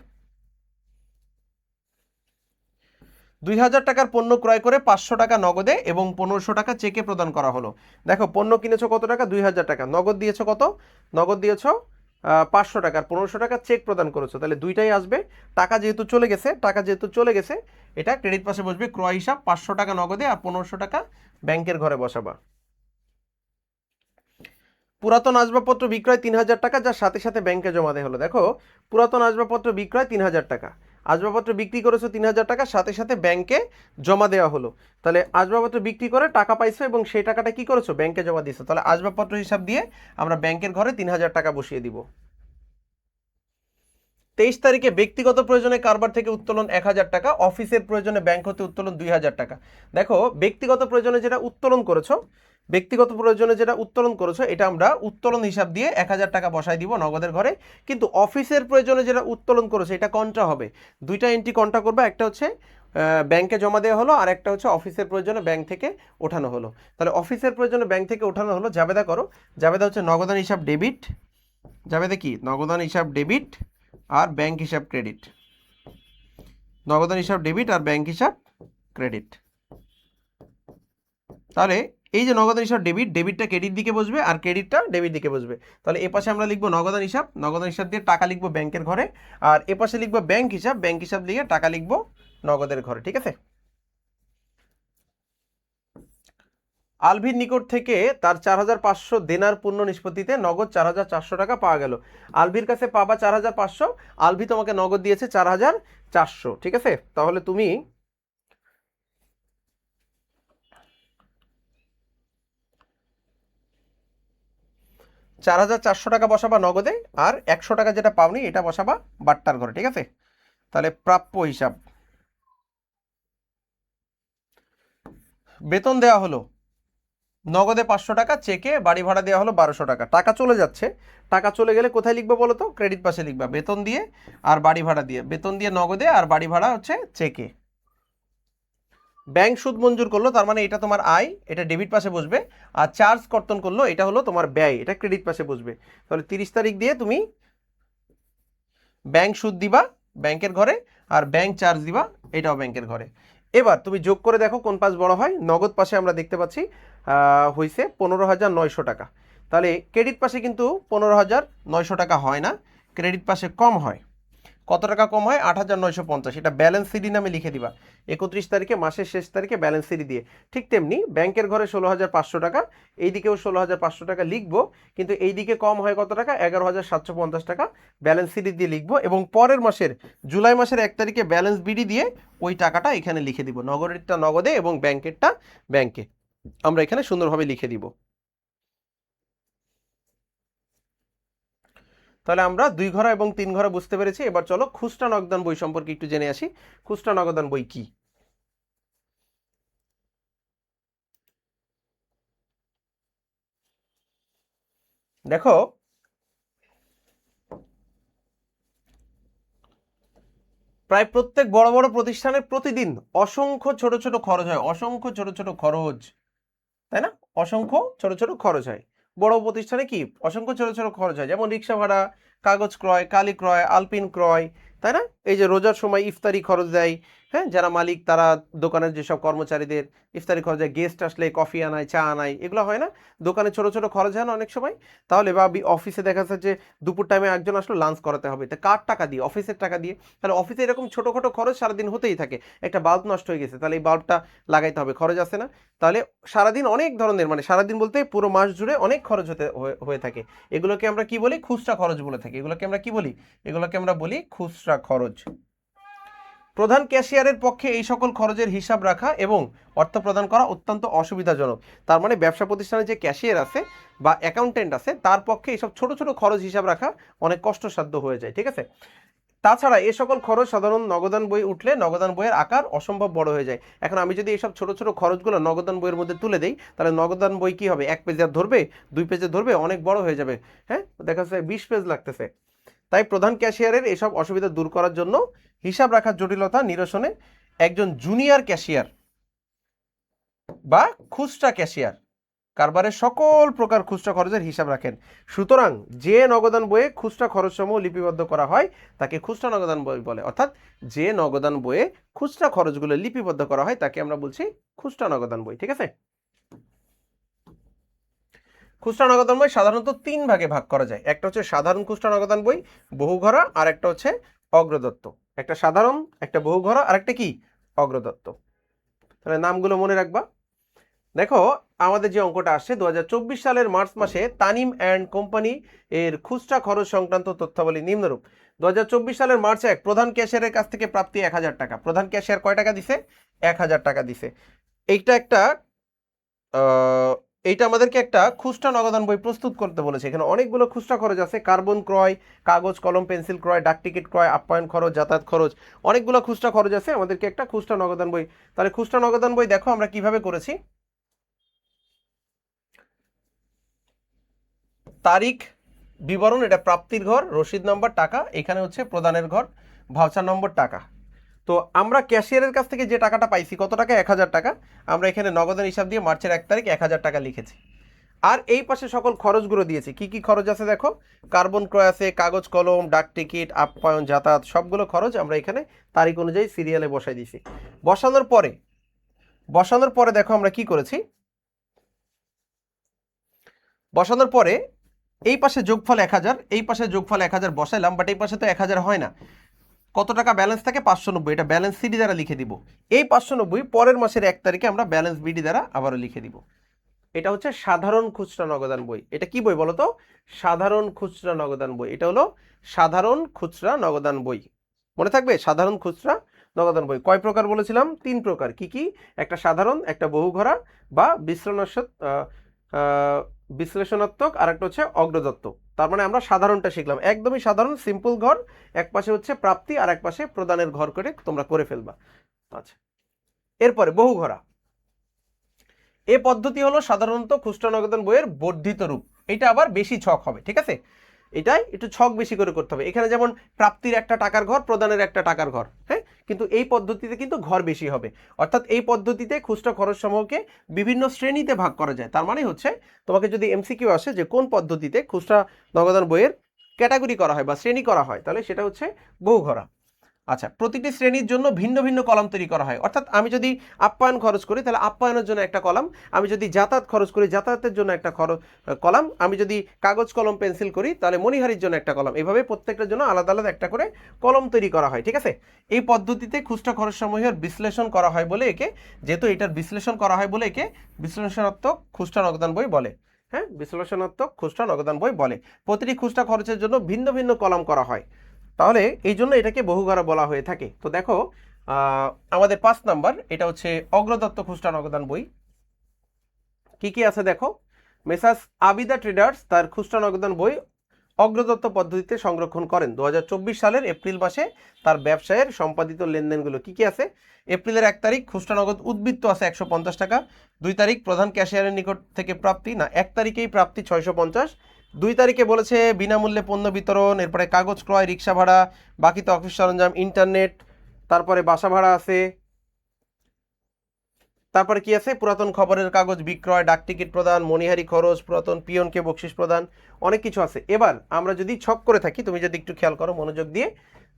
2,000 টাকার পণ্য ক্রয় করে 500 টাকা নগদে এবং 1,500 টাকা চেকে প্রদান করা হলো। দেখো পণ্য কিনেছো কত টাকা? 2,000 টাকা, নগদ দিয়েছো কত? নগদ দিয়েছো 500 টাকা, 1,500 টাকা চেক প্রদান করেছো, তাহলে দুইটাই আসবে। টাকা যেহেতু চলে গেছে এটা ক্রেডিট পাশে বসবে, ক্রয় হিসাব 500 টাকা নগদে আর 1,500 টাকা ব্যাংকের ঘরে বসাবা। পুরাতন আসবাবপত্র বিক্রয় 3,000 টাকা, যার সাথে সাথে ব্যাংকে জমা দেওয়া হলো। দেখো পুরাতন আসবাবপত্র বিক্রয় 3,000 টাকা, আসবাবপত্র বিক্রি করেছো 3,000 টাকা, সাথে সাথে ব্যাংকে জমা দেওয়া হলো। তাহলে আসবাবপত্র বিক্রি করে টাকা পাইছো এবং সেই টাকাটা কি করেছো, ব্যাংকে জমা দিয়েছো। তাহলে আসবাবপত্র হিসাব দিয়ে আমরা ব্যাংকের ঘরে 3,000 টাকা বসিয়ে দিব। 23 তারিখে ব্যক্তিগত প্রয়োজনে কারবার থেকে উত্তোলন 1,000 টাকা, অফিসের প্রয়োজনে ব্যাংক হতে উত্তোলন 2,000 টাকা। দেখো ব্যক্তিগত প্রয়োজনে যেটা উত্তোলন করেছো, ব্যক্তিগত প্রয়োজনে যেটা উত্তোলন করেছো এটা আমরা উত্তোলন হিসাব দিয়ে 1,000 টাকা বসাই দিব নগদের ঘরে। কিন্তু অফিসের প্রয়োজনে যেটা উত্তোলন করেছো এটা কন্ট্রা হবে, দুইটা এন্ট্রি কন্ট্রা করবে, একটা হচ্ছে ব্যাংকে জমা দেওয়া হলো আর একটা হচ্ছে অফিসের প্রয়োজনে ব্যাংক থেকে ওঠানো হলো। তাহলে অফিসের প্রয়োজনে ব্যাংক থেকে ওঠানো হলো, জাবেদা করো। জাবেদা হচ্ছে নগদান হিসাব ডেবিট, জাবেদা কি নগদান হিসাব ডেবিট আর ব্যাংক হিসাব ক্রেডিট, নগদান হিসাব ডেবিট আর ব্যাংক হিসাব ক্রেডিট। তাহলে এই যে নগদান হিসাব ডেবিট, ডেবিটটা ক্রেডিট দিকে বসবে আর ক্রেডিটটা ডেবিট দিকে বসবে। তাহলে এ পাশে আমরা লিখবো নগদান হিসাব, নগদান হিসাব দিয়ে টাকা লিখবো ব্যাংকের ঘরে, আর এ পাশে লিখবো ব্যাংক হিসাব, ব্যাংক হিসাব দিয়ে টাকা লিখবো নগদের ঘরে। ঠিক আছে। আলভির নিকট থেকে তার 4,500 দেনার পূর্ণ নিষ্পত্তিতে নগদ 4,400 টাকা পাওয়া গেল। আলভির কাছে পাবা 4,500, আলভি তোমাকে নগদ দিয়েছে 4,400। ঠিক আছে। তাহলে তুমি 4,400 টাকা বসাবা নগদে, আর 100 টাকা যেটা পাওনি এটা বসাবা বাট্টার ঘরে। ঠিক আছে। তাহলে প্রাপ্য হিসাব, বেতন দেওয়া হলো নগদে 500 টাকা, চেকে বাড়ি ভাড়া দেওয়া হলো 1,200 টাকা। টাকা চলে যাচ্ছে, টাকা চলে গেলে কোথায় লিখবো বলো তো, ক্রেডিট পাশে লিখবা, বেতন দিয়ে আর বাড়ি ভাড়া দিয়ে, বেতন দিয়ে নগদে আর বাড়ি ভাড়া হচ্ছে চেকে। ব্যাংক সুদ মঞ্জুর করলো, তার মানে এটা তোমার আয়, এটা ডেবিট পাশে বসবে, আর চার্জ কর্তন করলো এটা হলো তোমার ব্যয়, এটা ক্রেডিট পাশে বসবে। তাহলে 30 তারিখ দিয়ে তুমি ব্যাংক সুদ দিবা ব্যাংকের ঘরে, আর ব্যাংক চার্জ দিবা এটাও ব্যাংকের ঘরে। এবার তুমি যোগ করে দেখো কোন পাশ বড় হয়। নগদ পাশে আমরা দেখতে পাচ্ছি হয়েছে 15,900 টাকা। তাহলে ক্রেডিট পাশে কিন্তু 15,900 টাকা হয় না, ক্রেডিট পাশে কম হয়। কত টাকা কম হয়, 8,950। এটা ব্যালেন্স সিডি নামে লিখে দিবা 31 তারিখে, মাসের শেষ তারিখে ব্যালেন্স সিডি দিয়ে। ঠিক তেমনি ব্যাংকের ঘরে 16,500 টাকা, এইদিকেও 16,500 টাকা লিখবো, কিন্তু এইদিকে কম হয় কত টাকা, 11,750 টাকা ব্যালেন্স সিডি দিয়ে লিখবো, এবং পরের মাসের জুলাই মাসের 1 তারিখে ব্যালেন্স বিডি দিয়ে ওই টাকাটা এখানে লিখে দিব, নগদেরটা নগদে এবং ব্যাংকেরটা ব্যাংকে, আমরা এখানে সুন্দরভাবে লিখে দিব। তাহলে আমরা 2 ঘর এবং 3 ঘর বুঝতে পেরেছি। এবার চলো খুচরা নগদান বই সম্পর্কে একটু জেনে আসি। খুচরা নগদান বই কি? দেখো প্রায় প্রত্যেক বড় বড় প্রতিষ্ঠানে প্রতিদিন অসংখ্য ছোট ছোট খরচ হয়, অসংখ্য ছোট ছোট খরচ, তাই না? অসংখ্য ছোট ছোট খরচ হয় বড় প্রতিষ্ঠানে, কি অসংখ্য ছোট ছোট খরচ হয়, যেমন রিক্সা ভাড়া, কাগজ ক্রয়, কালি ক্রয়, আলপিন ক্রয়, তাই না? এই যে রোজার সময় ইফতারি খরচ দেয়, হ্যাঁ, যারা মালিক তারা দোকানের যেসব কর্মচারীদের ইফতারি খরচ দেয়, গেস্ট আসলে কফি আনায়, চা আনায়, এগুলো হয় না? দোকানে ছোট ছোট খরচ হয় না অনেক সময়? তাহলে বা অফিসে দেখা যাচ্ছে যে দুপুর টাইমে একজন আসলো, লাঞ্চ করাতে হবে, তা কার টাকা দিয়ে? অফিসের টাকা দিয়ে। তাহলে অফিসে এরকম ছোটোখাটো খরচ সারাদিন হতেই থাকে। একটা বাল্ব নষ্ট হয়ে গেছে, তাহলে এই বাল্বটা লাগাইতে হবে, খরচ আছে না? তাহলে সারাদিন অনেক ধরনের, মানে সারাদিন বলতে পুরো মাস জুড়ে অনেক খরচ হয়ে থাকে। এগুলোকে আমরা কি বলি, খুচরা খরচ বলে থাকি। এগুলোকে আমরা কি বলি, এগুলোকে আমরা বলি খুচরা খরচ। প্রধান ক্যাশিয়ারের পক্ষে এই সকল খরচের হিসাব রাখা এবং অর্থ প্রদান করা অত্যন্ত অসুবিধাজনক। তার মানে ব্যবসা প্রতিষ্ঠানে যে ক্যাশিয়ার আছে বা অ্যাকাউন্টেন্ট আছে তার পক্ষে এইসব ছোট ছোট খরচ হিসাব রাখা অনেক কষ্টসাধ্য হয়ে যায়। ঠিক আছে। তাছাড়া এ সকল খরচ সাধারণ নগদান বই উঠলে নগদান বইয়ের আকার অসম্ভব বড় হয়ে যায়। এখন আমি যদি এইসব ছোট ছোট খরচগুলো নগদান বইয়ের মধ্যে তুলে দেই, তাহলে নগদান বই কি হবে, 1 পেজে ধরবে, 2 পেজে ধরবে, অনেক বড় হয়ে যাবে। হ্যাঁ, দেখা যাচ্ছে 20 পেজ লাগতেছে। তাই প্রধান ক্যাশিয়ারের এসব অসুবিধা দূর করার জন্য হিসাব রাখার জটিলতা নিরসনে একজন জুনিয়র ক্যাশিয়ার বা খুচরা ক্যাশিয়ার কারবারের সকল প্রকার খুচরা খরচের হিসাব রাখেন। সুতরাং যে নগদান বইয়ে খুচরা খরচসমূহ লিপিবদ্ধ করা হয় তাকে খুচরা নগদান বই বলে। অর্থাৎ যে নগদান বইয়ে খুচরা খরচগুলো লিপিবদ্ধ করা হয় তাকে আমরা বলছি খুচরা নগদান বই। ঠিক আছে। খুচরা নগদান বই সাধারণত 3 ভাগে ভাগ করা যায়। একটা হচ্ছে সাধারণ খুচরা নগদান বই, বহুঘরা, আর একটা হচ্ছে অগ্রদত্ত। একটা সাধারণ, একটা বহুঘরা, আর একটা কি, অগ্রদত্ত। তাহলে নামগুলো মনে রাখবা। দেখো আমাদের যে অঙ্কটা আসছে 2024 সালের মার্চ মাসে তানিম অ্যান্ড কোম্পানি এর খুচরা খরচ সংক্রান্ত তথ্যাবলী নিম্নরূপ। 2024 সালের মার্চ 1 প্রধান ক্যাশিয়ারের কাছ থেকে প্রাপ্তি 1000 টাকা। প্রধান ক্যাশিয়ার কয় টাকা দিছে? 1000 টাকা দিছে। এইটা আমাদেরকে একটা খুচরা নগদান বই প্রস্তুত করতে বলেছে। এখানে অনেকগুলো খুচরা খরচ আছে, কার্বন ক্রয়, কাগজ কলম পেন্সিল ক্রয়, ডাক টিকিট ক্রয়, আপ্যায়ন খরচ, যাতায়াত খরচ, অনেকগুলো খুচরা খরচ আছে। আমাদেরকে একটা খুচরা নগদান বই, তাহলে খুচরা নগদান বই দেখো আমরা কিভাবে করেছি। তারিখ, বিবরণ, এটা প্রাপ্তির ঘর, রসিদ নম্বর টাকা, এখানে হচ্ছে প্রদানের ঘর, ভাউচার নম্বর টাকা। তো আমরা ক্যাশিয়ারের কাছ থেকে যে টাকাটা পাইছি কত টাকা? 1000 টাকা। আমরা এখানে নগদান হিসাব দিয়ে মার্চের 1 তারিখ 1000 টাকা লিখেছি। আর এই পাশে সকল খরচগুলো দিয়েছি। কি কি খরচ আছে দেখো, কার্বন ক্রয় আছে, কাগজ কলম, ডাক টিকিট, আপ্যায়ন, যাতায়াত, সবগুলো খরচ আমরা এখানে তারিখ অনুযায়ী সিরিয়ালে বসাই দিয়েছি। বসানোর পরে দেখো আমরা কি করেছি। বসানোর পরে এই পাশে যোগফল 1000, এই পাশে যোগফল 1000 বসাইলাম, বাট এই পাশে তো 1000 হয় না। কত টাকা ব্যালেন্স থাকে? 590। এটা ব্যালেন্স সিডি দ্বারা লিখে দিব। এই 590 পরের মাসের 1 তারিখে আমরা ব্যালেন্স বিডি দ্বারা আবারও লিখে দিব। এটা হচ্ছে সাধারণ খুচরা নগদান বই। এটা কি বই বলো তো? সাধারণ খুচরা নগদান বই। এটা হলো সাধারণ খুচরা নগদান বই। মনে থাকবে, সাধারণ খুচরা নগদান বই কয় প্রকার বলেছিলাম? 3 প্রকার। কি কি? একটা সাধারণ, একটা বহুঘরা বা বিশ্লেষণাত্মক, আর একটা হচ্ছে অগ্রদত্ত। তার মানে আমরা সাধারণটা শিখলাম, একদমই সাধারণ সিম্পল ঘর, এক পাশে হচ্ছে প্রাপ্তি আর এক পাশে প্রদানের ঘর করে তোমরা করে ফেলবা। আচ্ছা, এরপরে বহুঘরা। এ পদ্ধতি হলো সাধারণত খুচরা নগদান বইয়ের বর্ধিত রূপ। এটা আবার বেশি ছক হবে, ঠিক আছে? এটাই একটু ছক বেশি করে করতে হবে। এখানে যেমন প্রাপ্তির একটা টাকার ঘর, প্রদানের একটা টাকার ঘর, হ্যাঁ, কিন্তু এই পদ্ধতিতে কিন্তু ঘর বেশি হবে। অর্থাৎ এই পদ্ধতিতে খুচরা খরচ সমূহকে বিভিন্ন শ্রেণীতে ভাগ করা যায়। তার মানে হচ্ছে তোমাকে যদি এমসিকিউ আসে যে কোন পদ্ধতিতে খুচরা নগদান বইয়ের ক্যাটাগরি করা হয় বা শ্রেণী করা হয়, তাহলে সেটা হচ্ছে বহুঘরা। আচ্ছা, প্রতিটি শ্রেণীর জন্য ভিন্ন ভিন্ন কলাম তৈরি করা হয়। অর্থাৎ আমি যদি আপ্যায়ন খরচ করি তাহলে আপ্যায়নের জন্য একটা কলাম, আমি যদি যাতায়াত খরচ করি যাতায়াতের জন্য একটা কলাম, আমি যদি কাগজ কলম পেন্সিল করি তাহলে মণিহারির জন্য একটা কলাম। এভাবে প্রত্যেকটার জন্য আলাদা আলাদা একটা করে কলম তৈরি করা হয়, ঠিক আছে? এই পদ্ধতিতে খুচরা খরচ সমূহের বিশ্লেষণ করা হয় বলে একে, যেহেতু এটার বিশ্লেষণ করা হয় বলে একে বিশ্লেষণাত্মক খুচরা নগদান বই বলে। হ্যাঁ, বিশ্লেষণাত্মক খুচরা নগদান বই বলে। প্রতিটি খুচরা খরচের জন্য ভিন্ন ভিন্ন কলাম করা হয়, তাহলে এই জন্য এটাকে বহুঘরা বলা হয়ে থাকে। তো দেখো আমাদের 5 নাম্বার, এটা হচ্ছে অগ্রদত্ত খুচরা নগদান বই। কি কি আছে দেখো, মেসার্স আবিদা ট্রেডার্স তার খুচরা নগদান বই অগ্রদত্ত পদ্ধতিতে সংরক্ষণ করেন। 2024 সালের এপ্রিল মাসে তার ব্যবসায়ের সম্পাদিত লেনদেনগুলো কি কি আছে। এপ্রিলের 1 তারিখ খুচরা নগদ উদ্বৃত্ত আছে 150 টাকা। 2 তারিখ প্রধান ক্যাশিয়ারের নিকট থেকে প্রাপ্তি, না 1 তারিখেই প্রাপ্তি 650। 2 তারিখে বলেছে বিনামূল্যে পণ্য বিতরণ, এরপরে কাগজ ক্রয়, রিক্সা ভাড়া, বাকিতে অফিস সরঞ্জাম, ইন্টারনেট, তারপরে বাসা ভাড়া আছে। তারপরে কি আছে, পুরাতন খবরের কাগজ বিক্রয়, ডাক টিকিট প্রদান, মণিহারি খরচ, পুরাতন পিয়নকে বকশিস প্রদান, অনেক কিছু আছে। এবার আমরা যদি ছক করে থাকি, তুমি যদি একটু খেয়াল করো মনোযোগ দিয়ে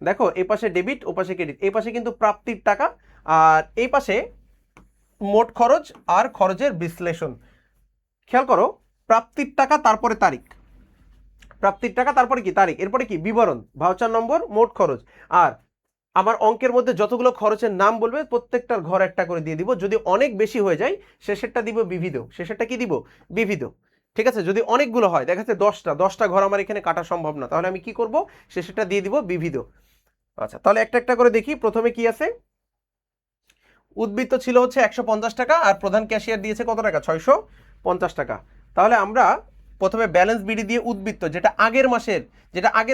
দেখো, এই পাশে ডেবিট, ও পাশে ক্রেডিট, এই পাশে কিন্তু প্রাপ্তির টাকা, আর এই পাশে মোট খরচ আর খরচের বিশ্লেষণ। খেয়াল করো, প্রাপ্তির টাকা তারপরে তারিখ, প্রাপ্তির টাকা তারপরে কি তারিখ, এরপরে কি বিবরণ, ভাউচার নম্বর, মোট খরচ। আর আমার অঙ্কের মধ্যে যতগুলো খরচের নাম বলবে প্রত্যেকটার ঘর একটা করে দিয়ে দিব। যদি অনেক বেশি হয়ে যায় শেষেরটা দিব বিবিধ, শেষেরটা কি দিব? বিবিধ, ঠিক আছে? যদি অনেকগুলো হয়, দেখা যাচ্ছে 10টা ঘর আমার এখানে কাটা সম্ভব না, তাহলে আমি কি করব? শেষেরটা দিয়ে দিব বিবিধ। আচ্ছা, তাহলে একটা একটা করে দেখি। প্রথমে কি আছে, উদ্বৃত্ত ছিল হচ্ছে 150 টাকা, আর প্রধান ক্যাশিয়ার দিয়েছে কত টাকা? 650 টাকা। তাহলে আমরা প্রথমে ব্যালেন্স বিডি দিয়ে উদ্বৃত্ত, যেটা আগের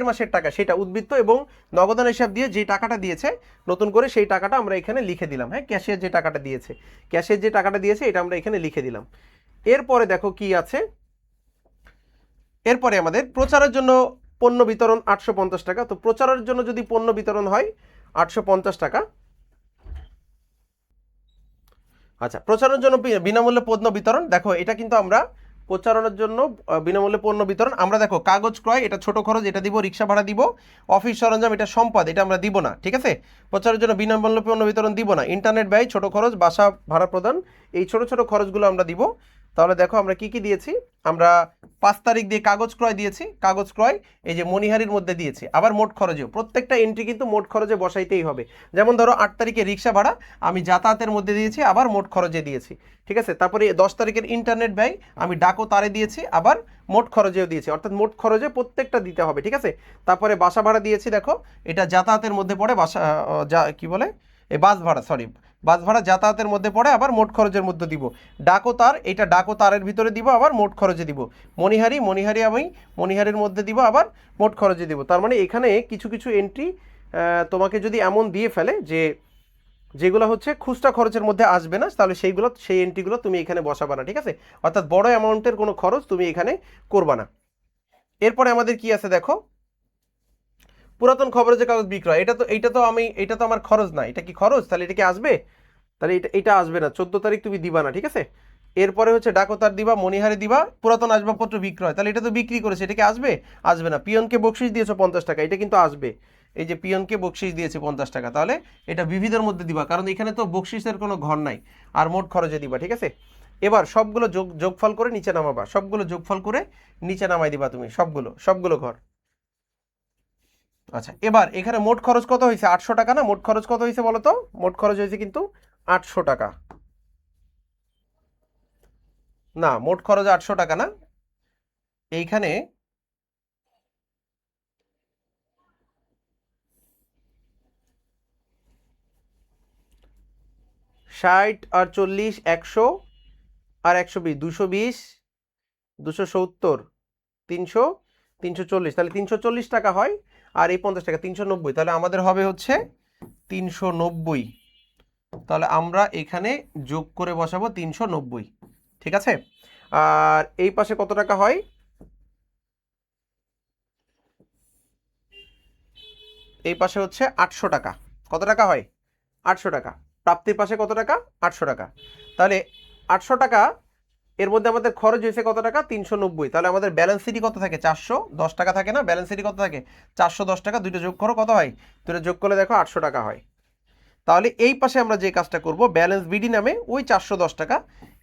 মাসের টাকা, সেটা উদ্বৃত্ত, এবং নগদান হিসাব দিয়ে যে টাকাটা দিয়েছে নতুন করে সেই টাকাটা আমরা এখানে লিখে দিলাম। হ্যাঁ, ক্যাশিয়ার যে টাকাটা দিয়েছে এটা আমরা এখানে লিখে দিলাম। এরপরে দেখো কি আছে, এরপরে আমাদের প্রচারের জন্য পণ্য বিতরণ 850 টাকা। তো প্রচারের জন্য যদি পণ্য বিতরণ হয় 850 টাকা। আচ্ছা, প্রচারের জন্য বিনামূল্যে পণ্য বিতরণ, দেখো এটা কিন্তু আমরা প্রচারণের জন্য বিনামূল্যে পণ্য বিতরণ, আমরা দেখো কাগজ ক্রয় এটা ছোট খরচ, এটা দিব, রিক্সা ভাড়া দিব, অফিস সরঞ্জাম এটা সম্পদ, এটা আমরা দিব না, ঠিক আছে? প্রচারের জন্য বিনামূল্যে পণ্য বিতরণ দিব না। ইন্টারনেট ব্যয় ছোট খরচ, বাসা ভাড়া প্রদান, এই ছোট ছোট খরচগুলো আমরা দিব। তাহলে দেখো আমরা কি কি দিয়েছি, আমরা 5 তারিখ দিয়ে কাগজ ক্রয় দিয়েছি, কাগজ ক্রয় এই যে মনিহারির মধ্যে দিয়েছি, আবার মোট খরচেও প্রত্যেকটা এন্ট্রি কিন্তু মোট খরচে বসাইতেই হবে। যেমন ধরো 8 তারিখে রিক্সা ভাড়া আমি যাতায়াতের মধ্যে দিয়েছি, আবার মোট খরচে দিয়েছি, ঠিক আছে। তারপরে 10 তারিখের ইন্টারনেট ব্যয় আমি ডাকো তারে দিয়েছি, আবার মোট খরচেও দিয়েছি, অর্থাৎ মোট খরচে প্রত্যেকটা দিতে হবে, ঠিক আছে। তারপরে বাসা ভাড়া দিয়েছি, দেখো এটা যাতায়াতের মধ্যে পড়ে, বাসা কি বলে এই বাস ভাড়া, সরি বাস ভাড়া যাতায়াতের মধ্যে পড়ে, আবার মোট খরচের মধ্যে দিব। ডাকো তার, এটা ডাকো তারের ভিতরে দিব, আবার মোট খরচে দিব। মনিহারি আমি মনিহারির মধ্যে দিব, আবার মোট খরচে দিব। তার মানে এখানে কিছু কিছু এন্ট্রি তোমাকে যদি এমন দিয়ে ফেলে যে যেগুলো হচ্ছে খুচরা খরচের মধ্যে আসবে না, তাহলে সেই এন্ট্রিগুলো তুমি এখানে বসাবা না, ঠিক আছে। অর্থাৎ বড় অ্যামাউন্টের কোনো খরচ তুমি এখানে করবা না। এরপরে আমাদের কি আছে দেখো, পুরাতন খবরের যে কাগজ বিক্রয়, এটা তো আমার খরচ না, এটা কি খরচ? তাহলে এটা কি আসবে? তাহলে এটা আসবে না, 14 তারিখ তুমি দিবা না, ঠিক আছে। এরপরে হচ্ছে ডাকতার দিবা, মনিহারে দিবা, পুরাতন আসবাবপত্র বিক্রয়, তাহলে এটা তো বিক্রি করেছে, এটা কি আসবে? আসবে না। পিয়নকে বকশিস দিয়েছো 50 টাকা, এটা কিন্তু আসবে। এই যে পিয়নকে বকশিস দিয়েছে 50 টাকা, তাহলে এটা বিবিধের মধ্যে দিবা, কারণ এখানে তো বকশিসের কোনো ঘর নাই। আর মোট খরচে দিবা, ঠিক আছে। এবার সবগুলো যোগফল করে নিচে নামাবা, সবগুলো যোগফল করে নিচে নামাই দিবা তুমি, সবগুলো ঘর। আচ্ছা, এবার এখানে মোট খরচ কত হয়েছে? 800 টাকা না? মোট খরচ কত হয়েছে বলো তো? মোট খরচ হয়েছে কিন্তু 800 টাকা। না, মোট খরচ 800 টাকা না, এইখানে 60 আর 40 100 আর 120 220 270 300 340, তাহলে 340 টাকা হয়। আর এই 50 টাকা 390, তাহলে আমাদের হবে হচ্ছে 390। তাহলে আমরা এখানে যোগ করে বসাবো 390, ঠিক আছে। আর এই পাশে কত টাকা হয়? এই পাশে হচ্ছে 800 টাকা। কত টাকা হয়? 800 টাকা। প্রাপ্তির পাশে কত টাকা? 800 টাকা। তাহলে 800 টাকা, এর মধ্যে আমাদের খরচ হয়েছে কত টাকা? 390। তাহলে আমাদের ব্যালেন্স সিটি কত থাকে? 410 টাকা থাকে না? ব্যালেন্স সিটি কত থাকে? 410 টাকা। দুইটা যোগ করো, কত হয়? দুইটা যোগ করলে দেখো 800 টাকা হয়। তাহলে এই পাশে আমরা যে কাজটা করব, ব্যালেন্স বিডি নামে ওই 410 টাকা,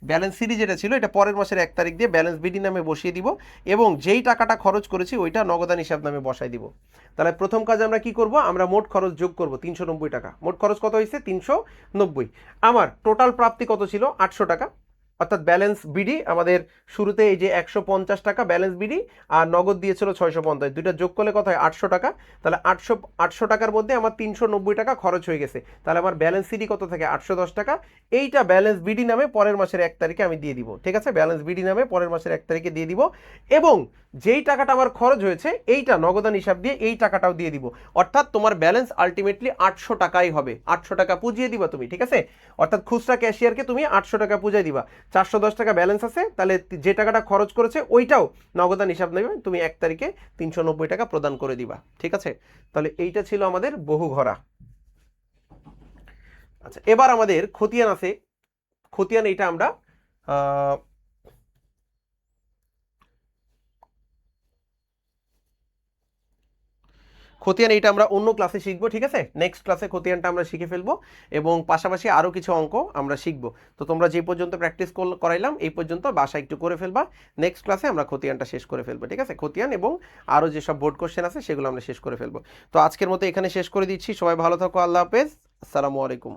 ব্যালেন্স সিডি যেটা ছিল এটা পরের মাসের 1 তারিখ দিয়ে ব্যালেন্স বিডি নামে বসিয়ে দিব, এবং যেই টাকাটা খরচ করেছি ওইটা নগদান হিসাব নামে বসাই দিব। তাহলে প্রথম কাজে আমরা কি করব? আমরা মোট খরচ যোগ করব 390 টাকা। মোট খরচ কত হয়েছে? 390। আমার টোটাল প্রাপ্তি কত ছিল? 800 টাকা। অর্থাৎ ব্যালেন্স বিডি আমাদের শুরুতে এই যে 150 টাকা ব্যালেন্স বিডি, আর নগদ দিয়েছিল 650, দুইটা যোগ করলে কত হয়? 800 টাকা। তাহলে 800 টাকার মধ্যে আমার 390 টাকা খরচ হয়ে গেছে। তাহলে আমার ব্যালেন্স সিডি কত থাকে? 810 টাকা। এইটা ব্যালেন্স বিডি নামে পরের মাসের 1 তারিখে আমি দিয়ে দিব, ঠিক আছে। ব্যালেন্স বিডি নামে পরের মাসের 1 তারিখে দিয়ে দিব, এবং যেই টাকাটা আমার খরচ হয়েছে এইটা নগদান হিসাব দিয়ে এই টাকাটাও দিয়ে দিব। অর্থাৎ তোমার ব্যালেন্স আলটিমেটলি 800 টাকাই হবে। 800 টাকা পুজিয়ে দিবা তুমি, ঠিক আছে। অর্থাৎ খুচরা ক্যাশিয়ারকে তুমি 800 টাকা পুজিয়ে দিবা। 410 টাকা ব্যালেন্স আছে, তাহলে যে টাকাটা খরচ করেছে ওইটাও নগদান হিসাব নেবে, তুমি 1 তারিখে 390 টাকা প্রদান করে দিবা, ঠিক আছে। তাহলে এইটা ছিল আমাদের বহু ঘরা। আচ্ছা, এবার আমাদের খতিয়ান আছে। খতিয়ান এইটা আমরা খতিয়ান এইটা আমরা অন্য ক্লাসে শিখবো, ঠিক আছে। নেক্সট ক্লাসে খতিয়ানটা আমরা শিখে ফেলবো, এবং পাশাপাশি আরও কিছু অঙ্ক আমরা শিখবো। তো তোমরা যে পর্যন্ত প্র্যাকটিস করাইলাম এই পর্যন্ত বাসা একটু করে ফেলবা। নেক্সট ক্লাসে আমরা খতিয়ানটা শেষ করে ফেলবো, ঠিক আছে। খতিয়ান এবং আরও যেসব বোর্ড কোশ্চেন আছে সেগুলো আমরা শেষ করে ফেলবো। তো আজকের মতো এখানে শেষ করে দিচ্ছি। সবাই ভালো থাকো, আল্লাহ হাফেজ, আসসালামু আলাইকুম।